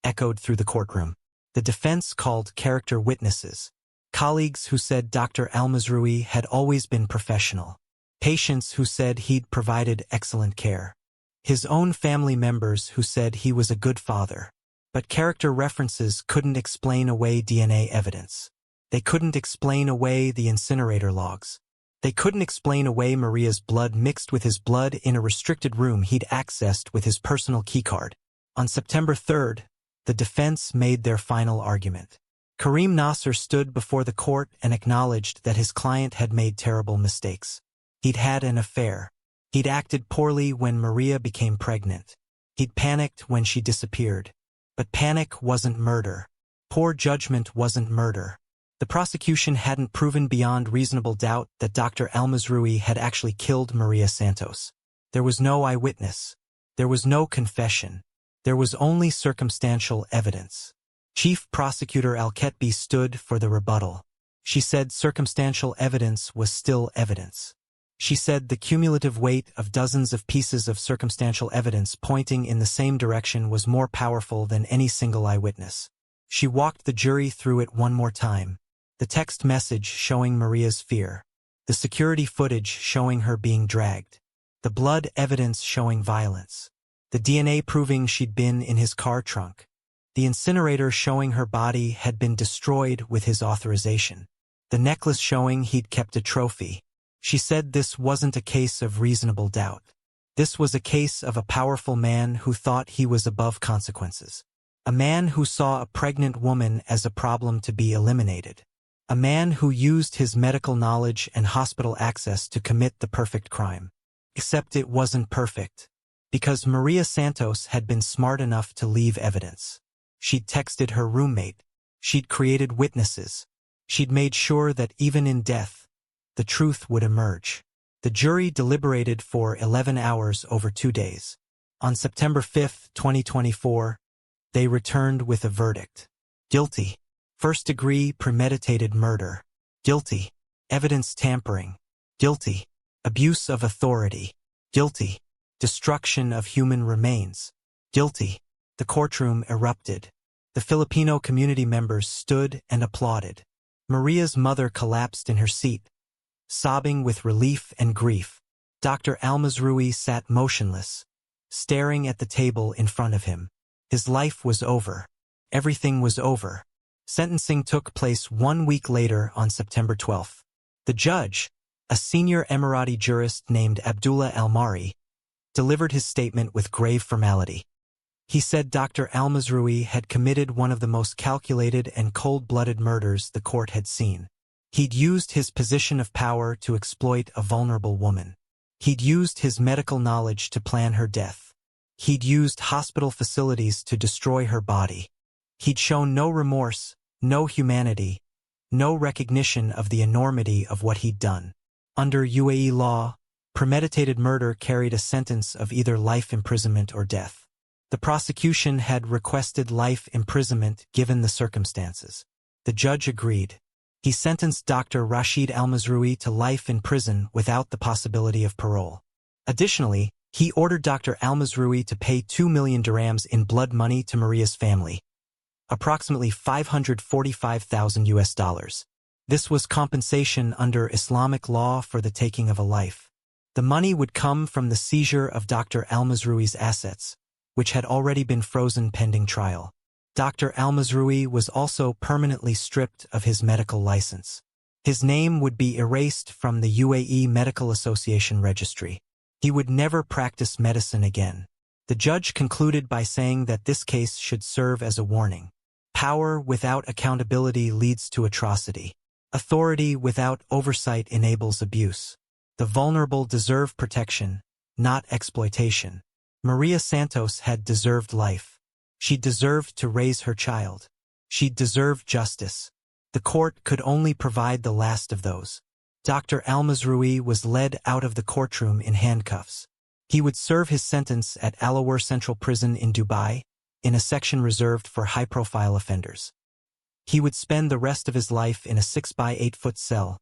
echoed through the courtroom. The defense called character witnesses. Colleagues who said Dr. Almazroui had always been professional. Patients who said he'd provided excellent care. His own family members who said he was a good father. But character references couldn't explain away DNA evidence. They couldn't explain away the incinerator logs. They couldn't explain away Maria's blood mixed with his blood in a restricted room he'd accessed with his personal keycard. On September 3rd, the defense made their final argument. Karim Nasser stood before the court and acknowledged that his client had made terrible mistakes. He'd had an affair. He'd acted poorly when Maria became pregnant. He'd panicked when she disappeared. But panic wasn't murder. Poor judgment wasn't murder. The prosecution hadn't proven beyond reasonable doubt that Dr. Almazroui had actually killed Maria Santos. There was no eyewitness. There was no confession. There was only circumstantial evidence. Chief Prosecutor Al-Ketbi stood for the rebuttal. She said circumstantial evidence was still evidence. She said the cumulative weight of dozens of pieces of circumstantial evidence pointing in the same direction was more powerful than any single eyewitness. She walked the jury through it one more time. The text message showing Maria's fear. The security footage showing her being dragged. The blood evidence showing violence. The DNA proving she'd been in his car trunk. The incinerator showing her body had been destroyed with his authorization. The necklace showing he'd kept a trophy. She said this wasn't a case of reasonable doubt. This was a case of a powerful man who thought he was above consequences. A man who saw a pregnant woman as a problem to be eliminated. A man who used his medical knowledge and hospital access to commit the perfect crime. Except it wasn't perfect. Because Maria Santos had been smart enough to leave evidence. She'd texted her roommate. She'd created witnesses. She'd made sure that even in death, the truth would emerge. The jury deliberated for 11 hours over 2 days. On September 5, 2024, they returned with a verdict. Guilty. First-degree premeditated murder. Guilty. Evidence tampering. Guilty. Abuse of authority. Guilty. Destruction of human remains. Guilty. The courtroom erupted. The Filipino community members stood and applauded. Maria's mother collapsed in her seat, sobbing with relief and grief. Dr. Almazroui sat motionless, staring at the table in front of him. His life was over. Everything was over. Sentencing took place 1 week later on September 12. The judge, a senior Emirati jurist named Abdullah Almari, delivered his statement with grave formality. He said Dr. Almazroui had committed one of the most calculated and cold-blooded murders the court had seen. He'd used his position of power to exploit a vulnerable woman. He'd used his medical knowledge to plan her death. He'd used hospital facilities to destroy her body. He'd shown no remorse, no humanity, no recognition of the enormity of what he'd done. Under UAE law, premeditated murder carried a sentence of either life imprisonment or death. The prosecution had requested life imprisonment given the circumstances. The judge agreed. He sentenced Dr. Rashid Almazroui to life in prison without the possibility of parole. Additionally, he ordered Dr. Almazroui to pay 2 million dirhams in blood money to Maria's family, approximately $545,000. This was compensation under Islamic law for the taking of a life. The money would come from the seizure of Dr. Almazroui's assets, which had already been frozen pending trial. Dr. Al-Mazrui was also permanently stripped of his medical license. His name would be erased from the UAE Medical Association registry. He would never practice medicine again. The judge concluded by saying that this case should serve as a warning. Power without accountability leads to atrocity. Authority without oversight enables abuse. The vulnerable deserve protection, not exploitation. Maria Santos had deserved life. She deserved to raise her child. She deserved justice. The court could only provide the last of those. Dr. Al-Mazrui was led out of the courtroom in handcuffs. He would serve his sentence at Al Awar Central Prison in Dubai, in a section reserved for high-profile offenders. He would spend the rest of his life in a 6 by 8 foot cell,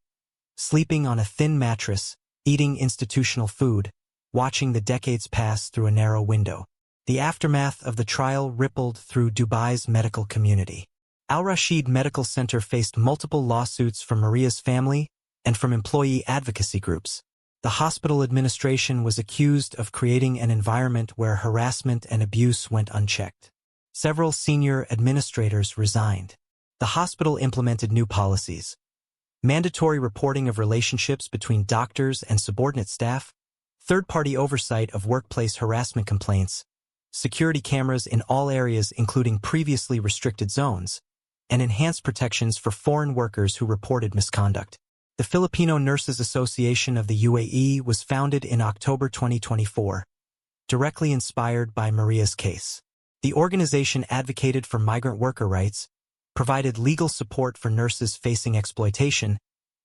sleeping on a thin mattress, eating institutional food, watching the decades pass through a narrow window. The aftermath of the trial rippled through Dubai's medical community. Al Rashid Medical Center faced multiple lawsuits from Maria's family and from employee advocacy groups. The hospital administration was accused of creating an environment where harassment and abuse went unchecked. Several senior administrators resigned. The hospital implemented new policies: mandatory reporting of relationships between doctors and subordinate staff, third-party oversight of workplace harassment complaints, security cameras in all areas including previously restricted zones, and enhanced protections for foreign workers who reported misconduct. The Filipino Nurses Association of the UAE was founded in October 2024, directly inspired by Maria's case. The organization advocated for migrant worker rights, provided legal support for nurses facing exploitation,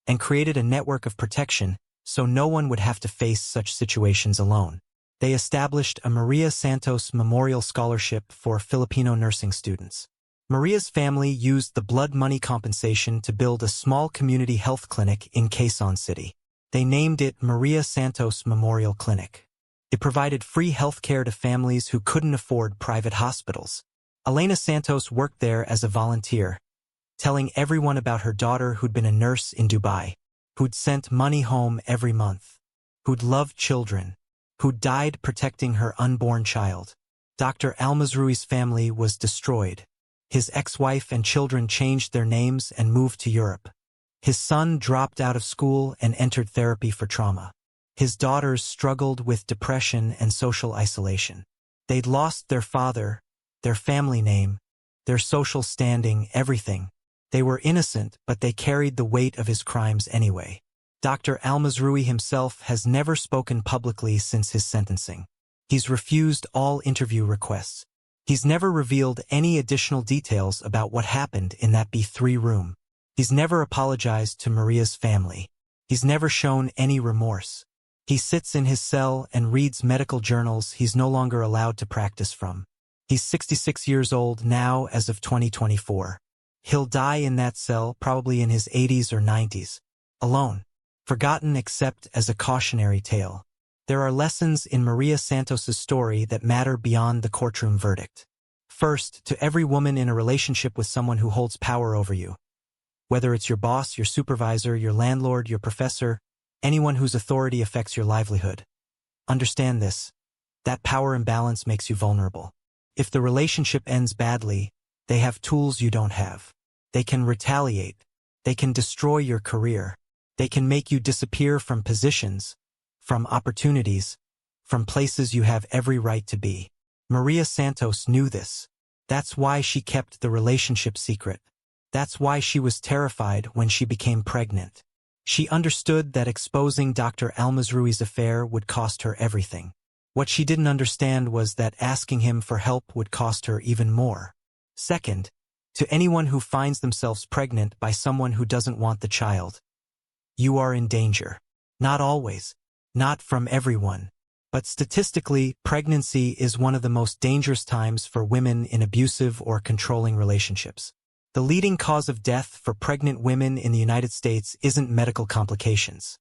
and created a network of protection so no one would have to face such situations alone. They established a Maria Santos Memorial Scholarship for Filipino nursing students. Maria's family used the blood money compensation to build a small community health clinic in Quezon City. They named it Maria Santos Memorial Clinic. It provided free health care to families who couldn't afford private hospitals. Elena Santos worked there as a volunteer, telling everyone about her daughter who'd been a nurse in Dubai, who'd sent money home every month, who'd loved children, who'd died protecting her unborn child. Dr. Al-Mazrui's family was destroyed. His ex-wife and children changed their names and moved to Europe. His son dropped out of school and entered therapy for trauma. His daughters struggled with depression and social isolation. They'd lost their father, their family name, their social standing, everything. They were innocent, but they carried the weight of his crimes anyway. Dr. Al-Mazrui himself has never spoken publicly since his sentencing. He's refused all interview requests. He's never revealed any additional details about what happened in that B3 room. He's never apologized to Maria's family. He's never shown any remorse. He sits in his cell and reads medical journals he's no longer allowed to practice from. He's 66 years old now as of 2024. He'll die in that cell, probably in his 80s or 90s, alone, forgotten except as a cautionary tale. There are lessons in Maria Santos's story that matter beyond the courtroom verdict. First, to every woman in a relationship with someone who holds power over you, whether it's your boss, your supervisor, your landlord, your professor, anyone whose authority affects your livelihood. Understand this: that power imbalance makes you vulnerable. If the relationship ends badly, they have tools you don't have. They can retaliate. They can destroy your career. They can make you disappear from positions, from opportunities, from places you have every right to be. Maria Santos knew this. That's why she kept the relationship secret. That's why she was terrified when she became pregnant. She understood that exposing Dr. Al-Mazrui's affair would cost her everything. What she didn't understand was that asking him for help would cost her even more. Second, to anyone who finds themselves pregnant by someone who doesn't want the child, you are in danger. Not always. Not from everyone. But statistically, pregnancy is one of the most dangerous times for women in abusive or controlling relationships. The leading cause of death for pregnant women in the United States isn't medical complications.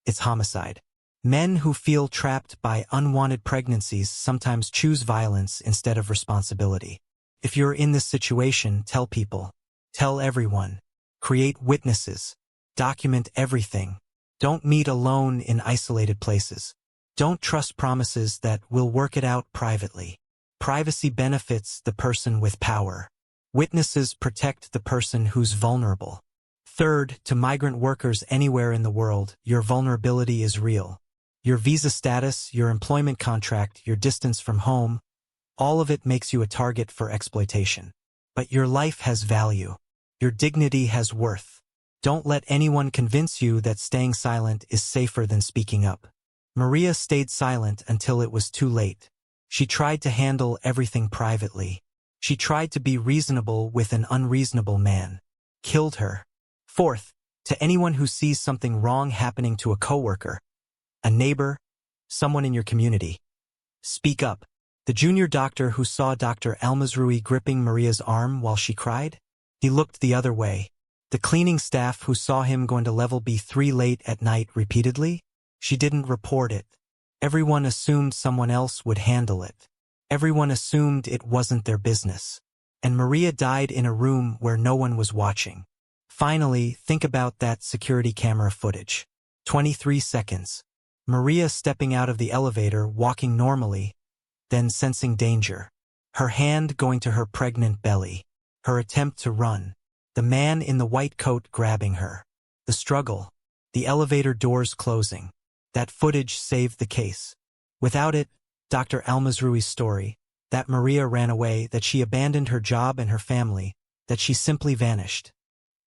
It's homicide. Men who feel trapped by unwanted pregnancies sometimes choose violence instead of responsibility. If you're in this situation, tell people. Tell everyone. Create witnesses. Document everything. Don't meet alone in isolated places. Don't trust promises that we'll work it out privately. Privacy benefits the person with power. Witnesses protect the person who's vulnerable. Third, to migrant workers anywhere in the world, your vulnerability is real. Your visa status, your employment contract, your distance from home, all of it makes you a target for exploitation. But your life has value. Your dignity has worth. Don't let anyone convince you that staying silent is safer than speaking up. Maria stayed silent until it was too late. She tried to handle everything privately. She tried to be reasonable with an unreasonable man. Killed her. Fourth, to anyone who sees something wrong happening to a coworker, a neighbor, someone in your community, speak up. The junior doctor who saw Dr. Almazrui gripping Maria's arm while she cried? He looked the other way. The cleaning staff who saw him going to level B3 late at night repeatedly? She didn't report it. Everyone assumed someone else would handle it. Everyone assumed it wasn't their business. And Maria died in a room where no one was watching. Finally, think about that security camera footage. 23 seconds. Maria stepping out of the elevator, walking normally, then sensing danger. Her hand going to her pregnant belly. Her attempt to run. The man in the white coat grabbing her. The struggle. The elevator doors closing. That footage saved the case. Without it, Dr. Almazrui's story, that Maria ran away, that she abandoned her job and her family, that she simply vanished,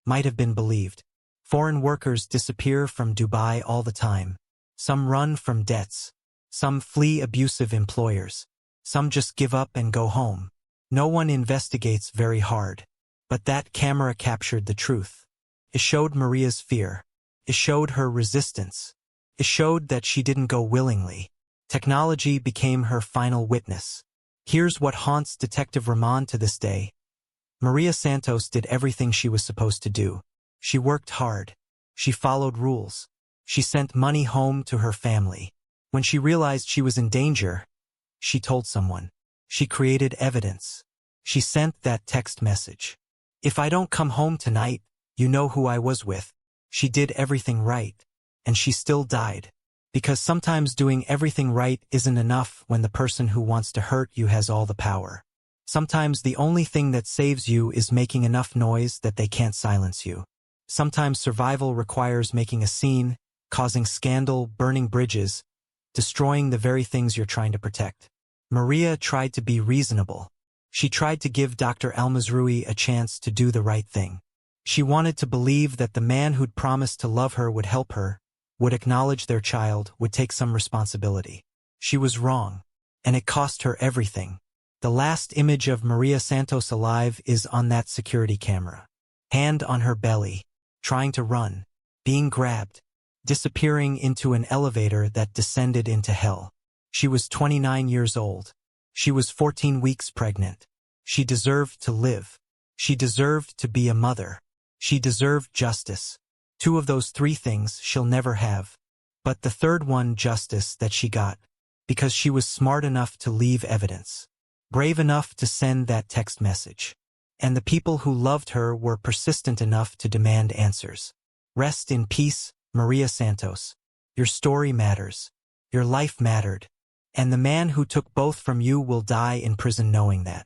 might have been believed. Foreign workers disappear from Dubai all the time. Some run from debts. Some flee abusive employers. Some just give up and go home. No one investigates very hard. But that camera captured the truth. It showed Maria's fear. It showed her resistance. It showed that she didn't go willingly. Technology became her final witness. Here's what haunts Detective Rahman to this day. Maria Santos did everything she was supposed to do. She worked hard. She followed rules. She sent money home to her family. When she realized she was in danger, she told someone. She created evidence. She sent that text message. If I don't come home tonight, you know who I was with. She did everything right. And she still died. Because sometimes doing everything right isn't enough when the person who wants to hurt you has all the power. Sometimes the only thing that saves you is making enough noise that they can't silence you. Sometimes survival requires making a scene, causing scandal, burning bridges, destroying the very things you're trying to protect. Maria tried to be reasonable. She tried to give Dr. Almazrui a chance to do the right thing. She wanted to believe that the man who'd promised to love her would help her, would acknowledge their child, would take some responsibility. She was wrong, and it cost her everything. The last image of Maria Santos alive is on that security camera. Hand on her belly, trying to run, being grabbed, disappearing into an elevator that descended into hell. She was 29 years old. She was 14 weeks pregnant. She deserved to live. She deserved to be a mother. She deserved justice. Two of those three things she'll never have. But the third one, justice, that she got, because she was smart enough to leave evidence, brave enough to send that text message. And the people who loved her were persistent enough to demand answers. Rest in peace, Maria Santos. Your story matters. Your life mattered. And the man who took both from you will die in prison knowing that.